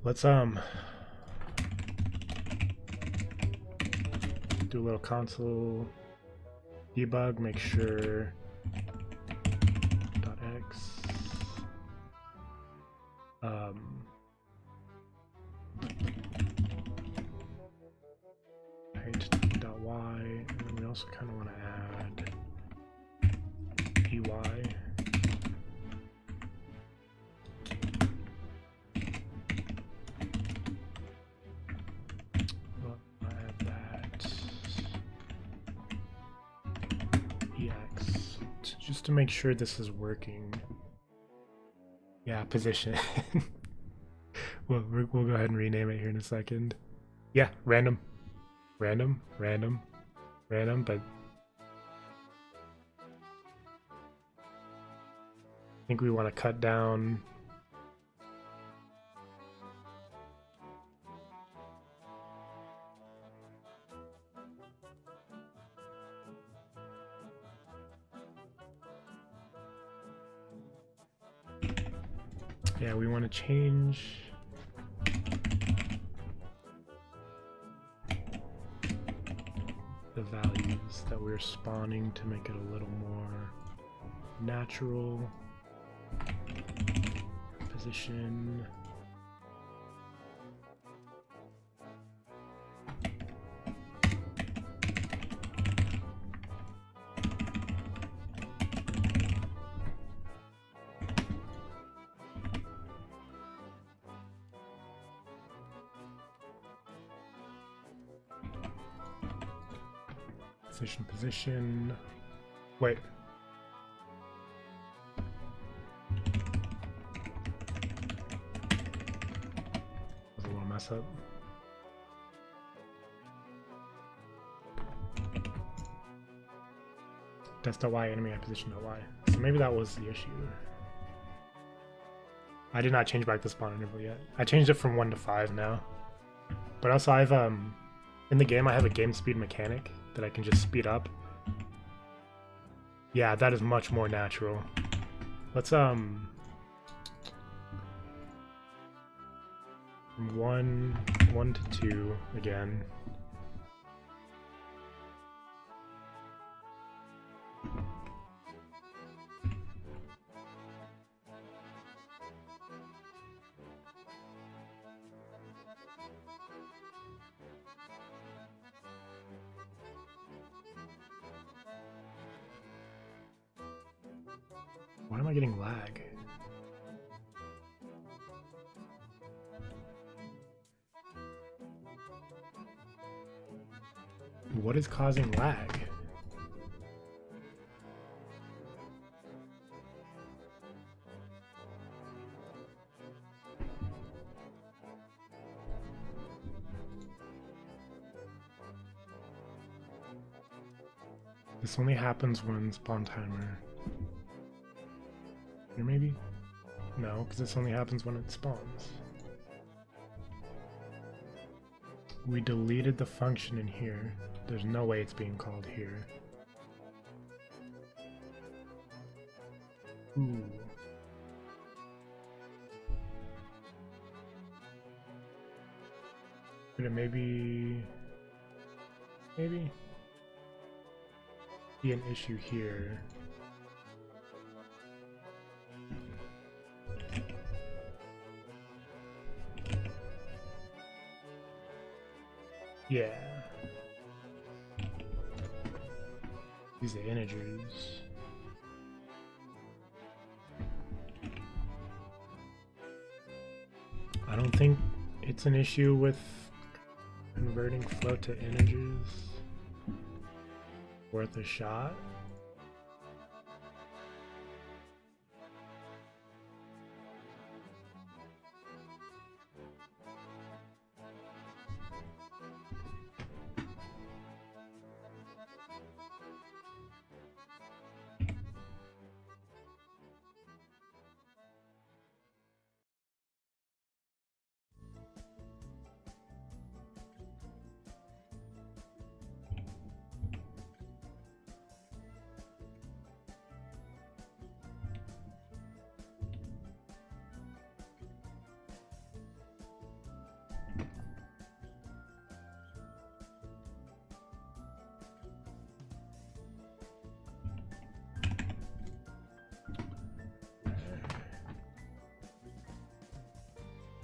Let's do a little console debug. Make sure dot x. Height.y, and then we also kind of want to add ey. Well, I'll add that ex just to make sure this is working. Yeah, position. We'll go ahead and rename it here in a second. Yeah, random, but I think we want to cut down. Yeah, we want to change the values that we're spawning to make it a little more natural. Position. Position. Wait. Was a little mess up. Test.y enemy at position.y. So maybe that was the issue. I did not change back the spawn interval yet. I changed it from 1 to 5 now. But also I've in the game I have a game speed mechanic that I can just speed up. Yeah, that is much more natural. Let's from 1 to 2 again. Why am I getting lag? What is causing lag? This only happens when spawn timer. Here maybe? No, because this only happens when it spawns. We deleted the function in here. There's no way it's being called here. Ooh. Could it maybe be an issue here? Yeah. These are integers. I don't think it's an issue with converting float to integers. Worth a shot.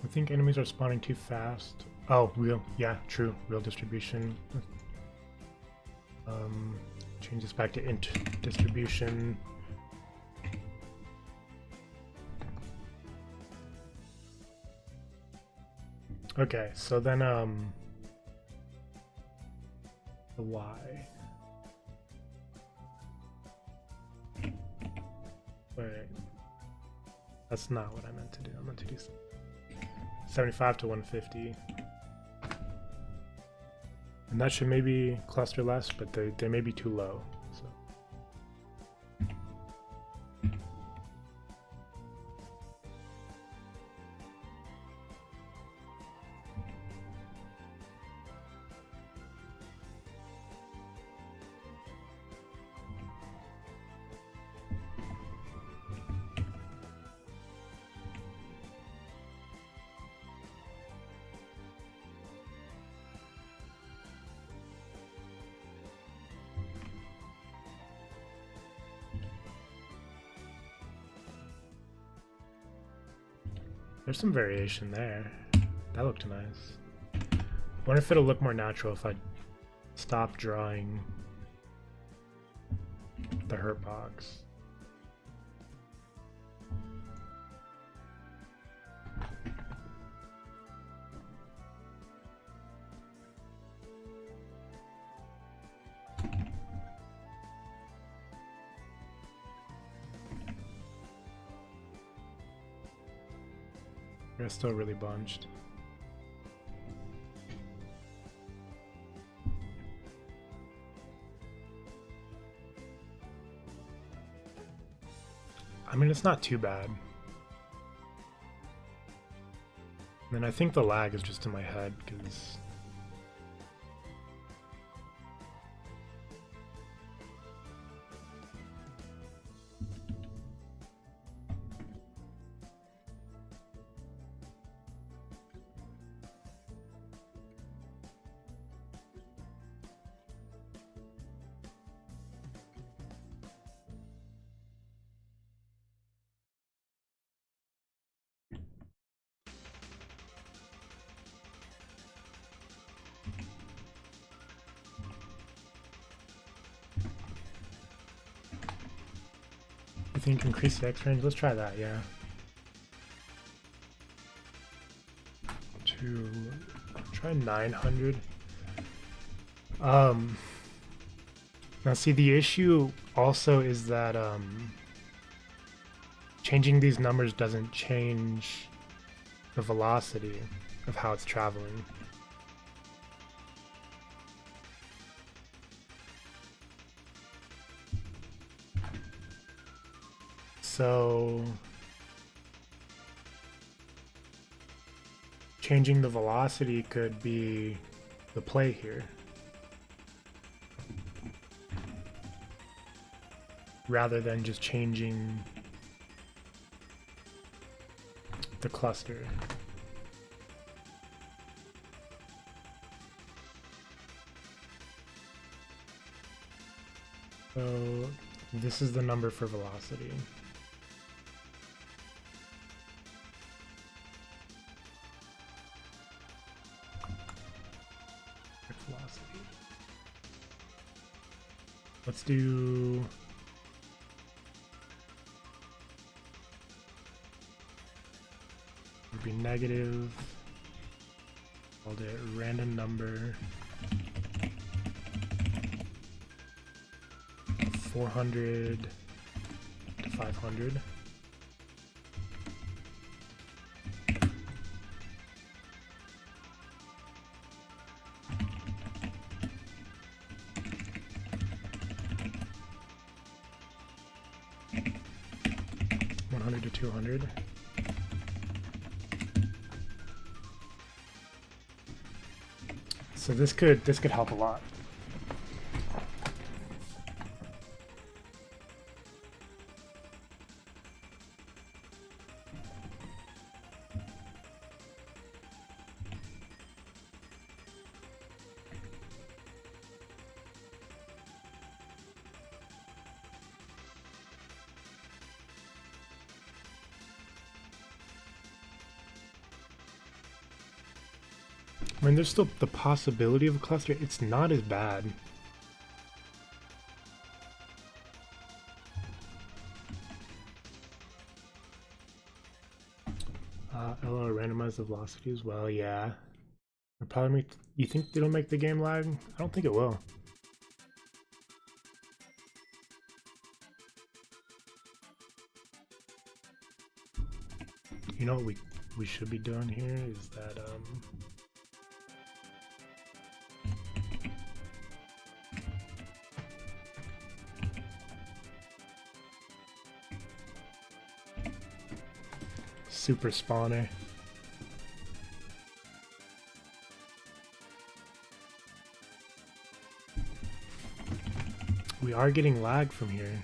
I think enemies are spawning too fast. Oh, real, yeah, true, real distribution. Change this back to int distribution. Okay, so then the Y. Wait, that's not what I meant to do. I meant to do 75 to 150. And that should maybe cluster less, but they may be too low. So. There's some variation there. That looked nice. I wonder if it'll look more natural if I stop drawing the hurt box. They're still really bunched. I mean, it's not too bad. And I think the lag is just in my head, because You think increase the X range? Let's try that, yeah. Try 900. Now see, the issue also is that changing these numbers doesn't change the velocity of how it's traveling. So changing the velocity could be the play here, rather than just changing the cluster. So this is the number for velocity. Velocity. Let's do would be negative. Called it random number 400 to 500. To 200. So this could help a lot. I mean, there's still the possibility of a cluster. It's not as bad. LR randomize the velocity as well. Yeah. It'll probably make. You think it'll make the game lag? I don't think it will. You know what we should be doing here is that super spawner. We are getting lag from here.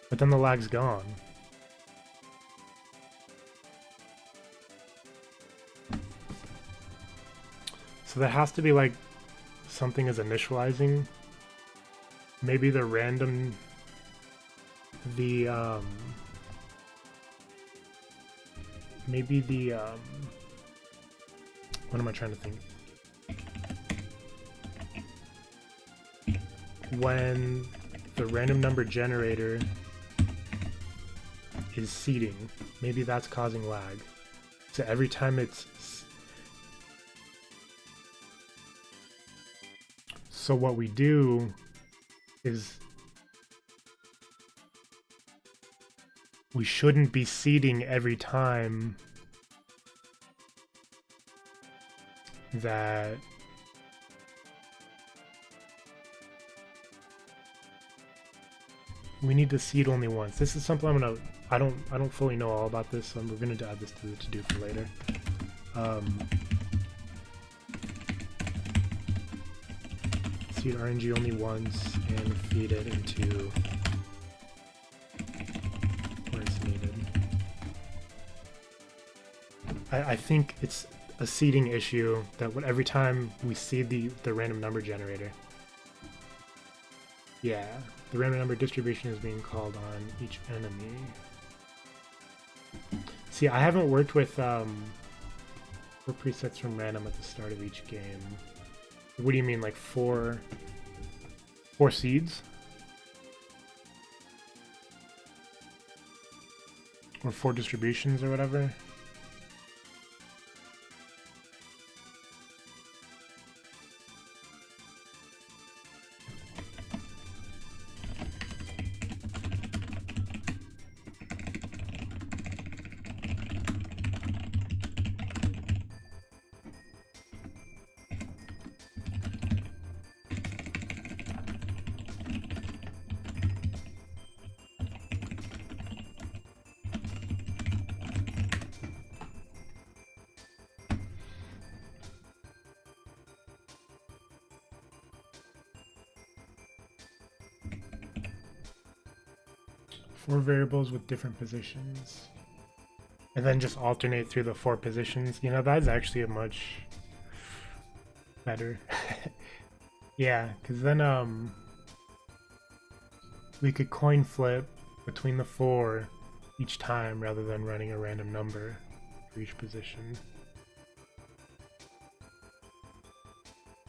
But then the lag's gone. So there has to be like something is initializing. Maybe the random, maybe the, what am I trying to think? When the random number generator is seeding, maybe that's causing lag. So every time it's, so what we do is we shouldn't be seeding every time that we need to seed only once. This is something I don't fully know all about this, so we're gonna add this to the to-do for later. Seed RNG only once and feed it into where it's needed. I think it's a seeding issue that every time we seed the random number generator. Yeah, the random number distribution is being called on each enemy. See, I haven't worked with presets from random at the start of each game. What do you mean, like four seeds? Or 4 distributions or whatever? Four variables with different positions. And then just alternate through the 4 positions. You know, that's actually a much better. Yeah, because then we could coin flip between the 4 each time rather than running a random number for each position.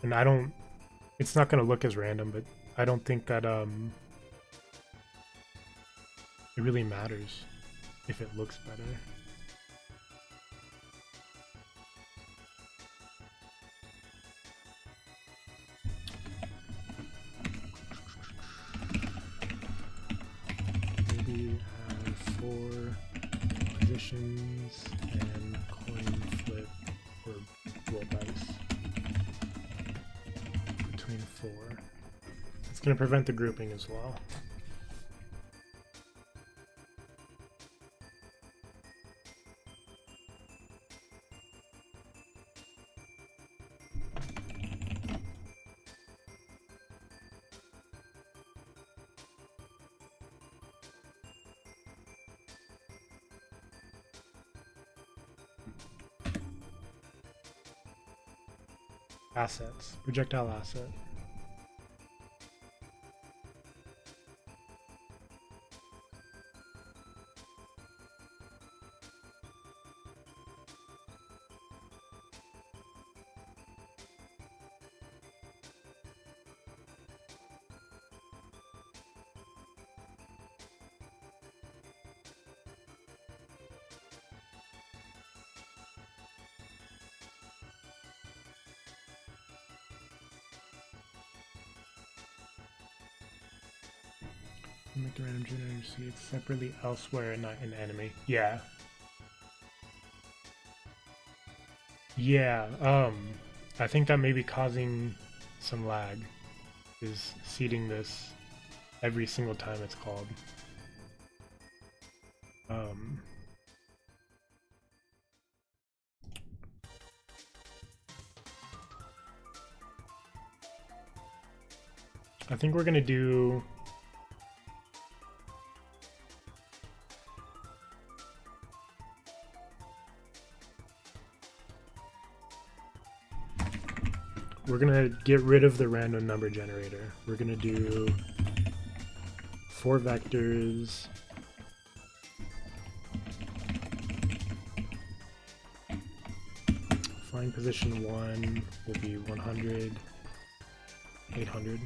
And I don't, it's not going to look as random, but I don't think that it really matters if it looks better. Maybe have 4 positions and coin flip or roll dice between 4. It's going to prevent the grouping as well. Assets. Projectile asset. Make the random generator see it separately elsewhere and not in enemy. Yeah. Yeah, I think that may be causing some lag, is seeding this every single time it's called. I think we're gonna do we're gonna get rid of the random number generator. We're gonna do 4 vectors. Flying position 1 will be 100, 800.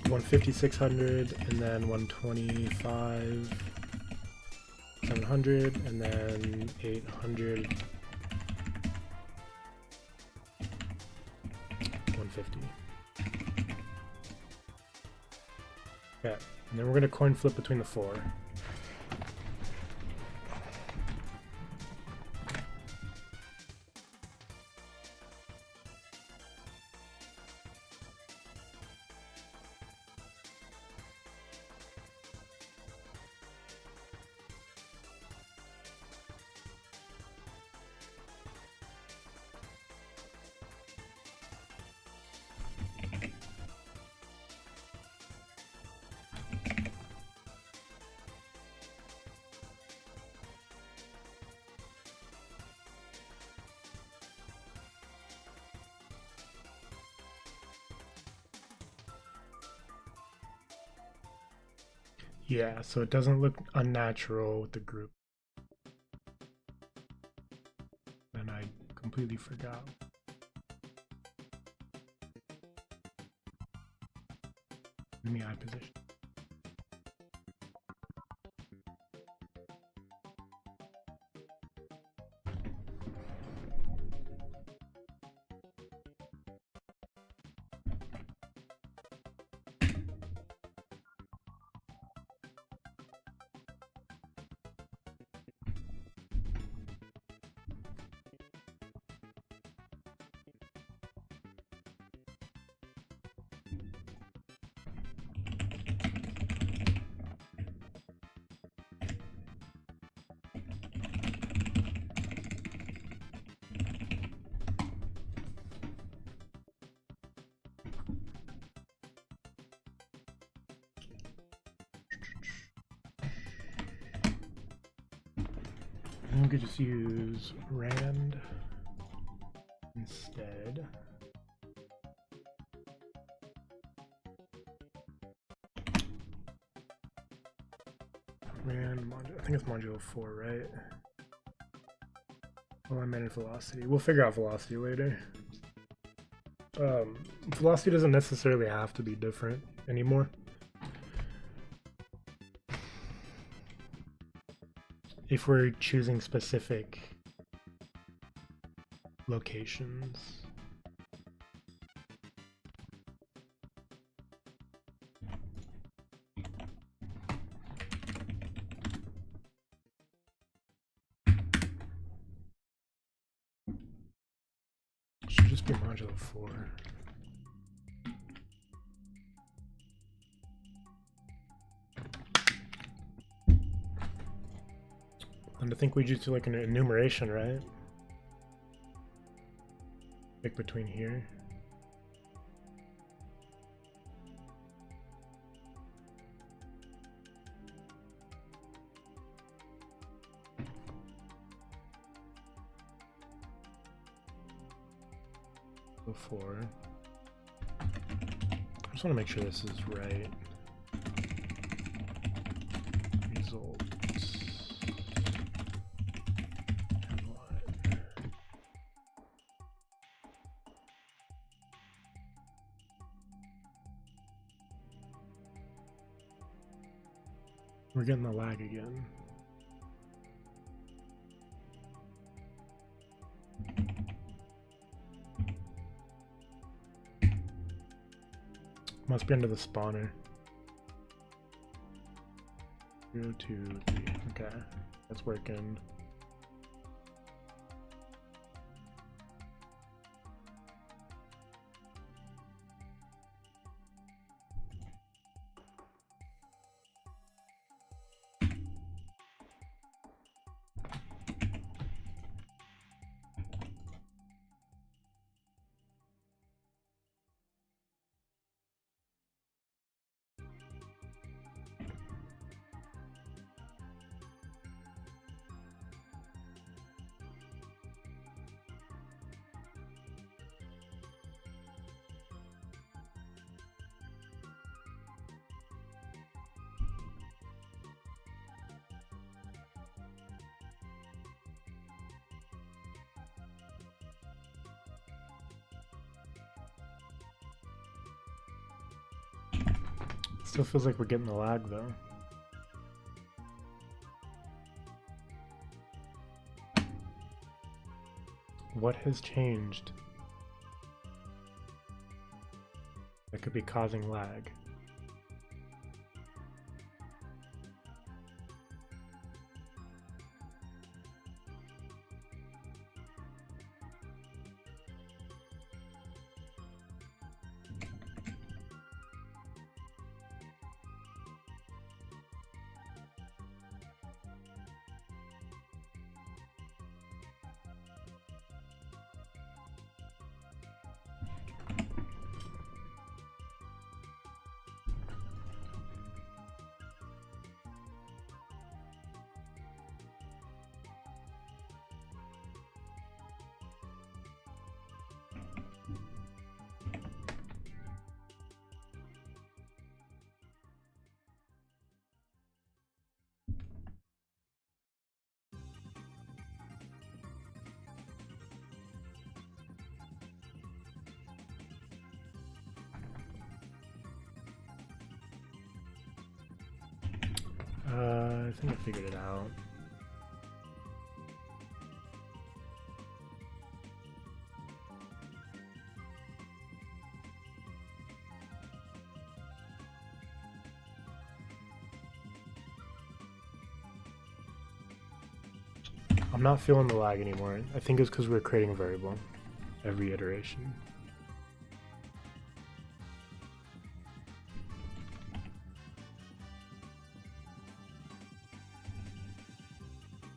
One 5600 and then 125 700 and then 800 150. Okay, and then we're gonna coin flip between the 4. Yeah, so it doesn't look unnatural with the group. And I completely forgot. Enemy eye position. And we could just use rand instead. Rand module, I think it's module 4, right? Well, I meant velocity. We'll figure out velocity later. Velocity doesn't necessarily have to be different anymore. If we're choosing specific locations. Should just be modulo 4. And I think we just do like an enumeration, right? Pick between here. Before. I just want to make sure this is right. Result. We're getting the lag again. Must be under the spawner. 0, 2, 3. Okay, that's working. Still feels like we're getting the lag though. What has changed that could be causing lag? I think I figured it out. I'm not feeling the lag anymore. I think it's because we're creating a variable every iteration.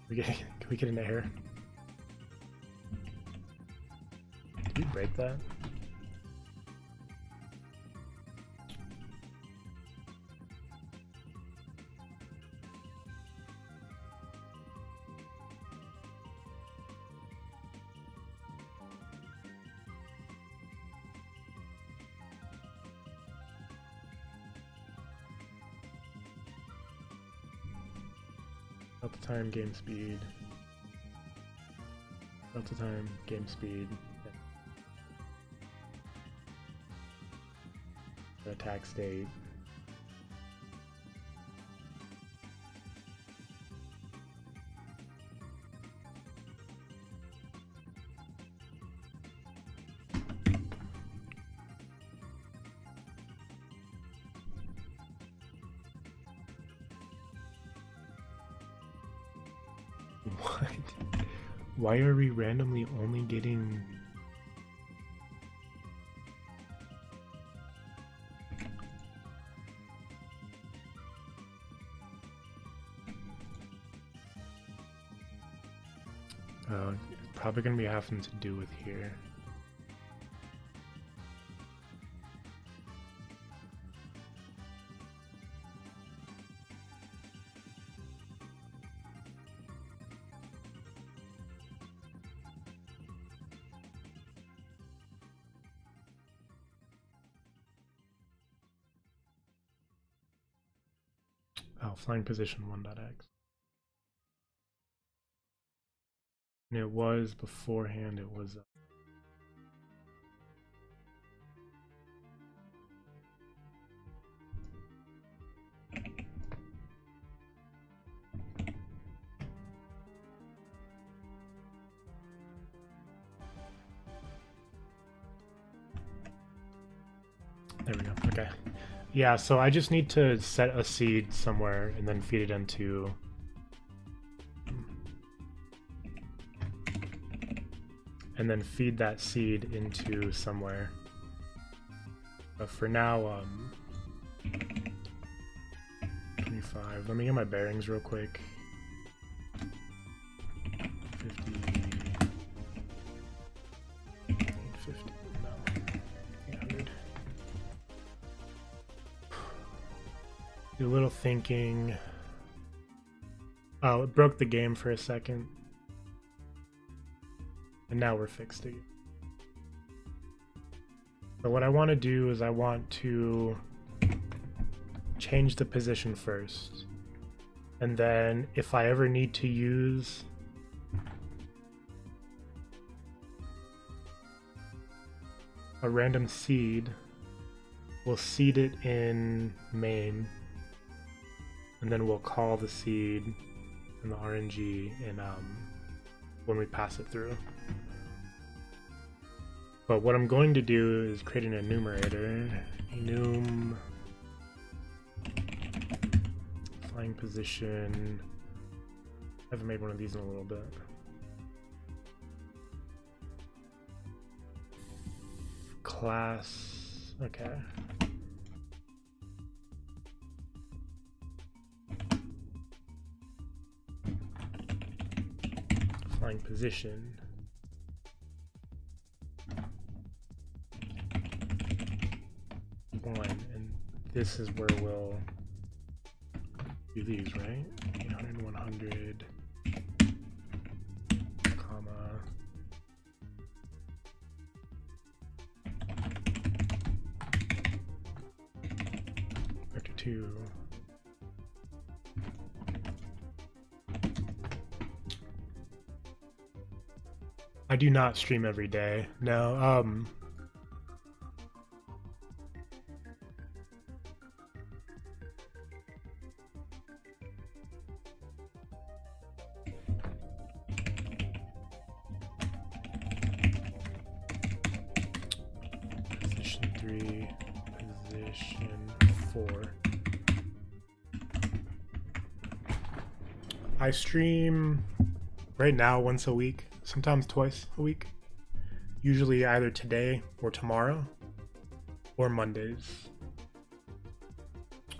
Can we get an error? Did we break that? Delta time, game speed. Delta time, game speed. The attack state. What? Why are we randomly only getting... it's probably going to be having to do with here. Oh, flying position 1.x. And it was beforehand, it was... There we go, okay. Yeah, so I just need to set a seed somewhere and then feed it into... And then feed that seed into somewhere. But for now, 25. Let me get my bearings real quick. 50. 850. No. 800. Do a little thinking. Oh, it broke the game for a second. And now we're fixed again. But what I want to do is I want to change the position first. And then if I ever need to use a random seed, we'll seed it in main. And then we'll call the seed and the RNG in when we pass it through. But what I'm going to do is create an enumerator. Enum flying position. I haven't made one of these in a little bit. Class, okay. Flying position. And this is where we'll do these, right? 800, 100, comma, 32. I do not stream every day. No, 3, position 4. I stream right now once a week, sometimes twice a week. Usually either today or tomorrow, or Mondays.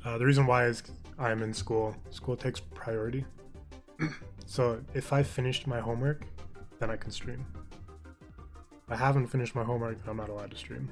The reason why is I'm in school. School takes priority. So if I finished my homework, then I can stream. If I haven't finished my homework, then I'm not allowed to stream.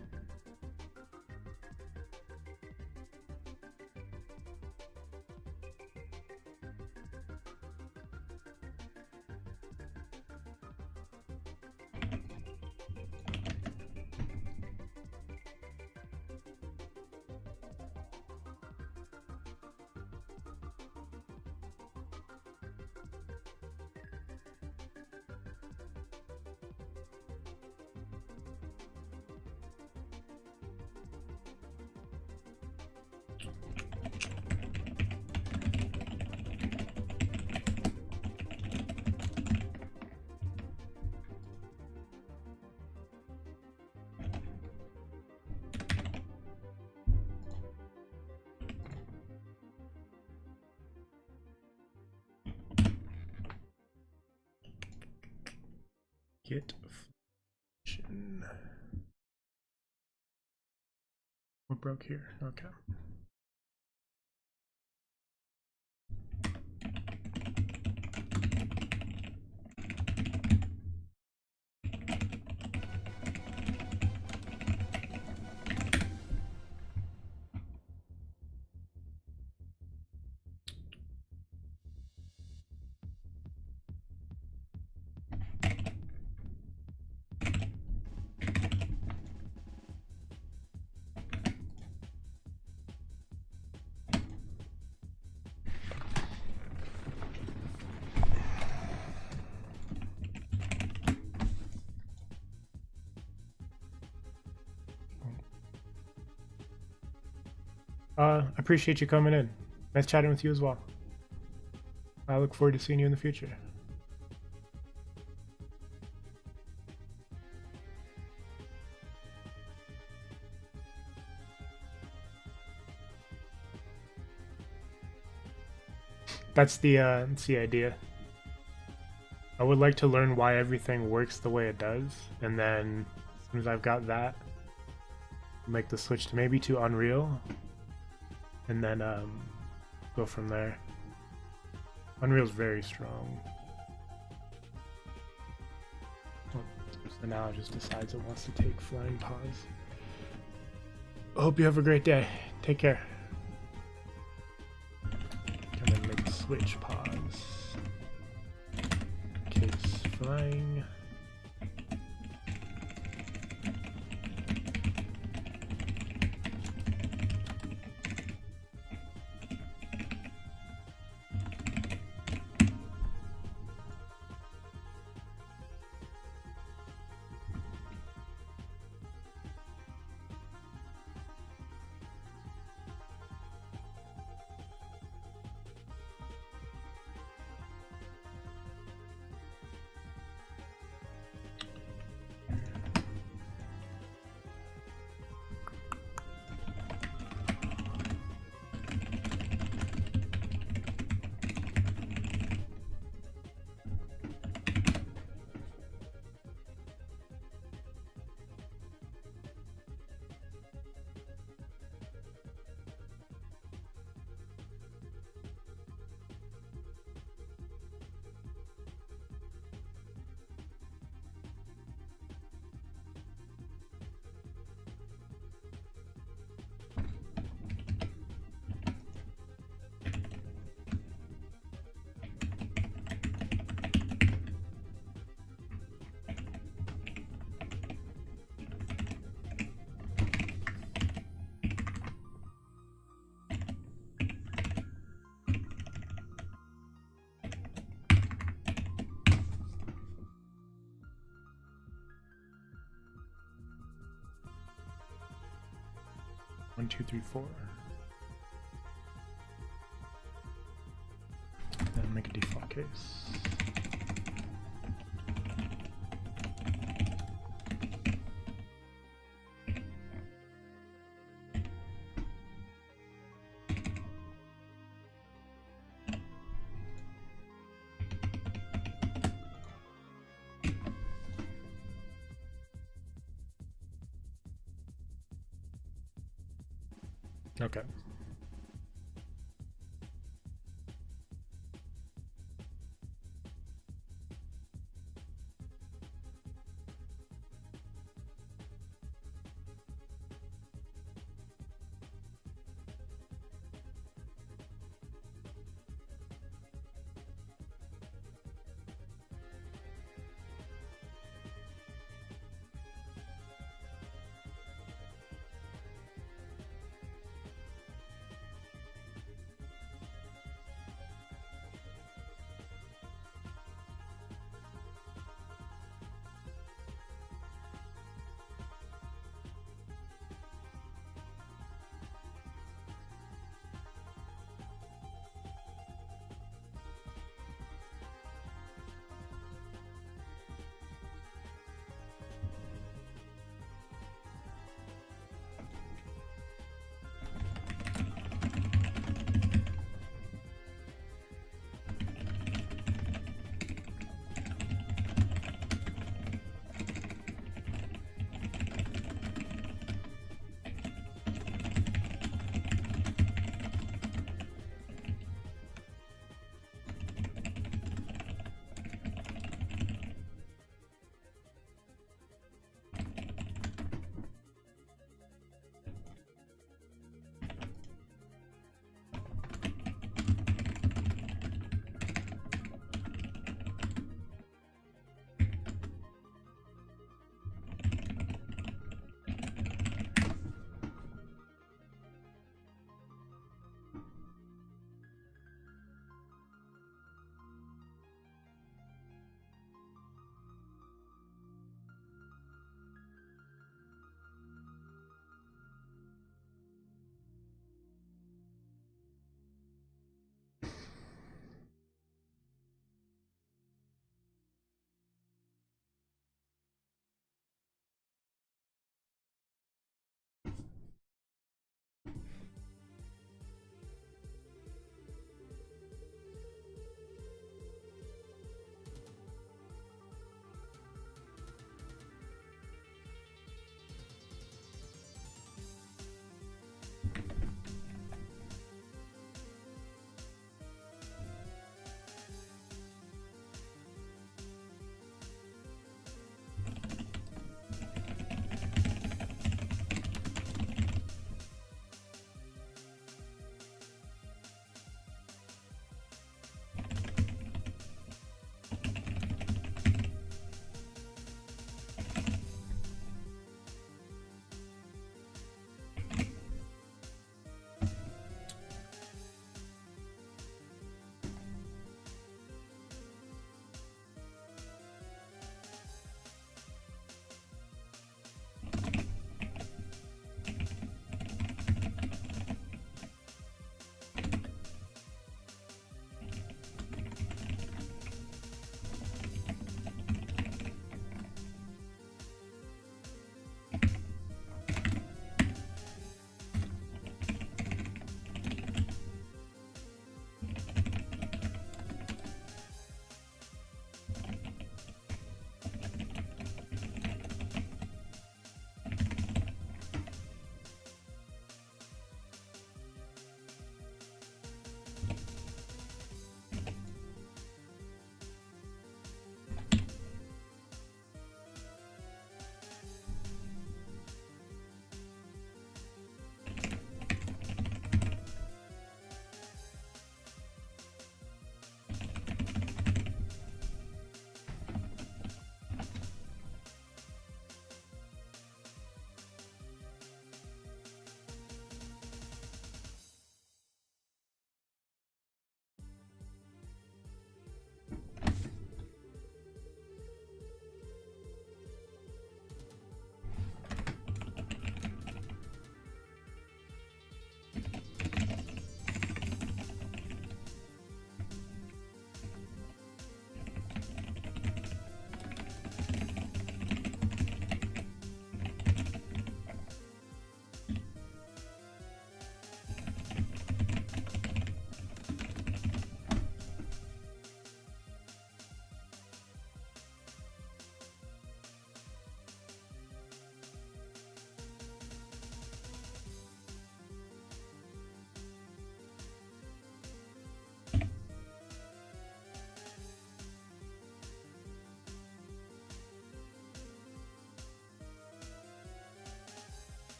Get function. What broke here? Okay. I appreciate you coming in. Nice chatting with you as well. I look forward to seeing you in the future. That's the idea. I would like to learn why everything works the way it does, and then as soon as I've got that, make the switch to maybe to Unreal, and then go from there. Unreal's very strong. So now it just decides it wants to take flying pause. I hope you have a great day. Take care. And then make a switch pause. Case flying. One, two, three, four. Then make a default case. Okay.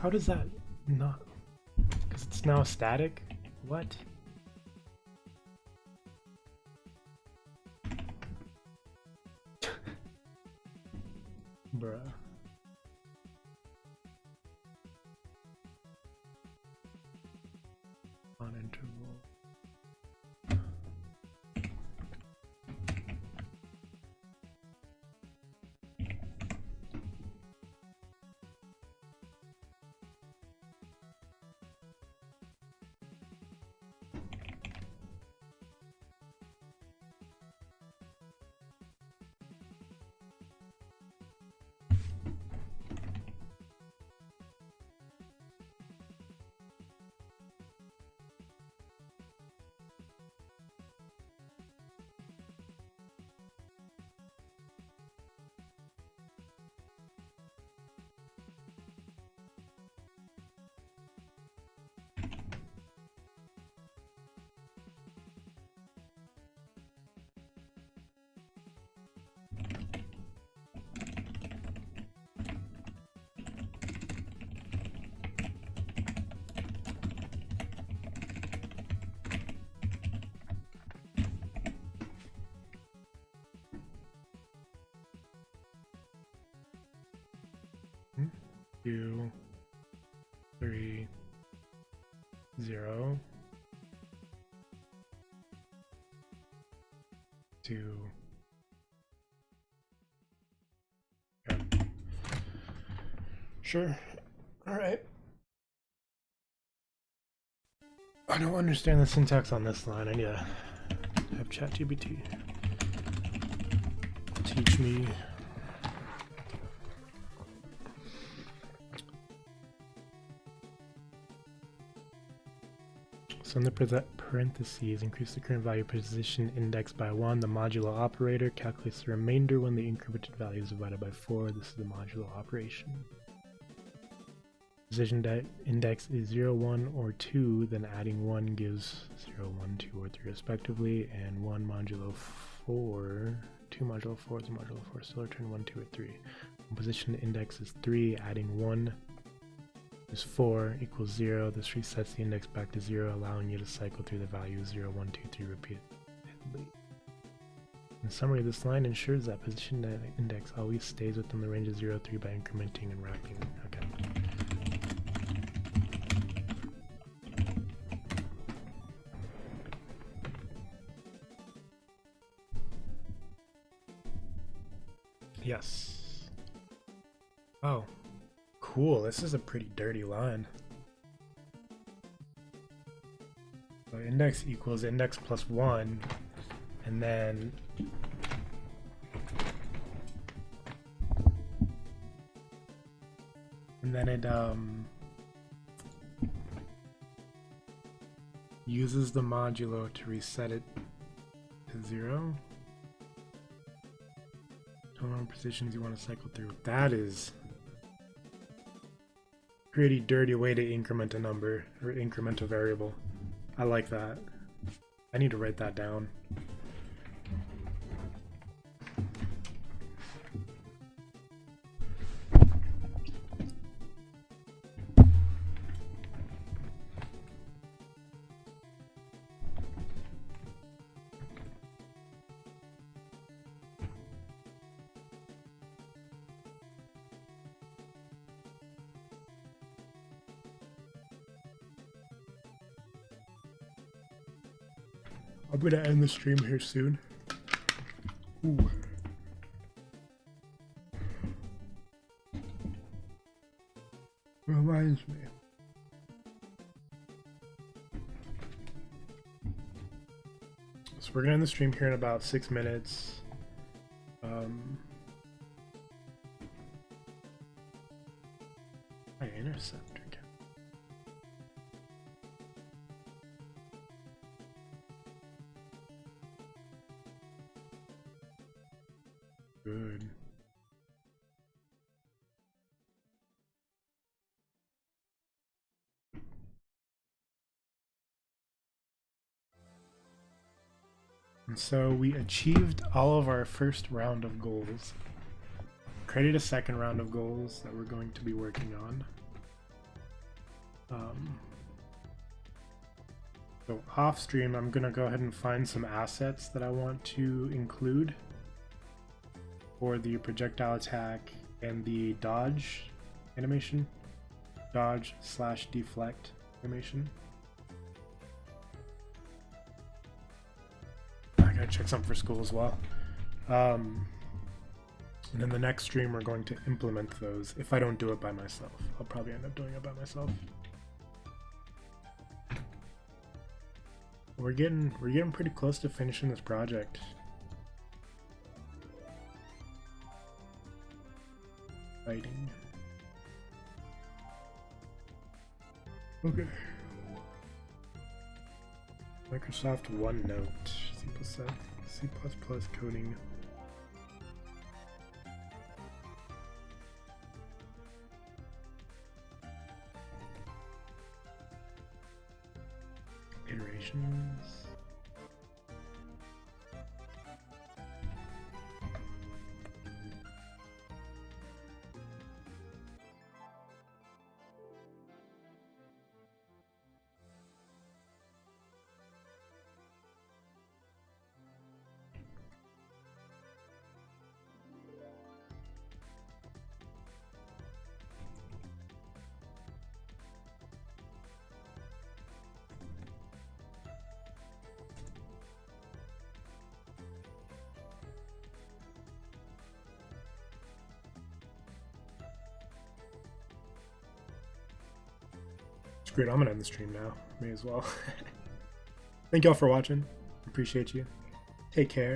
How does that not? Because it's now static? What? Bruh. On interval. Two, 3, 0, 2. Okay. Sure. All right. I don't understand the syntax on this line. I need to have ChatGPT teach me. So in the parentheses, increase the current value position index by 1. The modulo operator calculates the remainder when the incremented value is divided by 4. This is the modulo operation. Position index is 0, 1, or 2, then adding 1 gives 0, 1, 2, or 3 respectively, and 1 modulo 4, 2 modulo 4 is modulo 4, so return 1, 2, or 3. When position index is 3, adding 1 is 4 equals 0. This resets the index back to 0, allowing you to cycle through the values 0, 1, 2, 3 repeatedly. In summary, this line ensures that position index always stays within the range of 0, 3 by incrementing and wrapping. Okay. Yes. Oh. Cool, this is a pretty dirty line. So index equals index plus 1, and then it uses the modulo to reset it to 0. Total number of positions you want to cycle through. That is pretty dirty way to increment a number or increment a variable. I like that. I need to write that down. I'm gonna end the stream here soon. Ooh. Reminds me. So we're gonna end the stream here in about 6 minutes. My interceptor. Good. And so we achieved all of our first round of goals. Created a second round of goals that we're going to be working on. So off stream, I'm gonna go ahead and find some assets that I want to include for the projectile attack and the dodge animation, dodge/deflect animation. I gotta check something for school as well. And then the next stream, we're going to implement those. If I don't do it by myself, I'll probably end up doing it by myself. We're getting pretty close to finishing this project. Fighting. Okay. Microsoft OneNote, C++ coding. Iterations. Great, I'm gonna end the stream now. May as well. Thank y'all for watching. Appreciate you. Take care.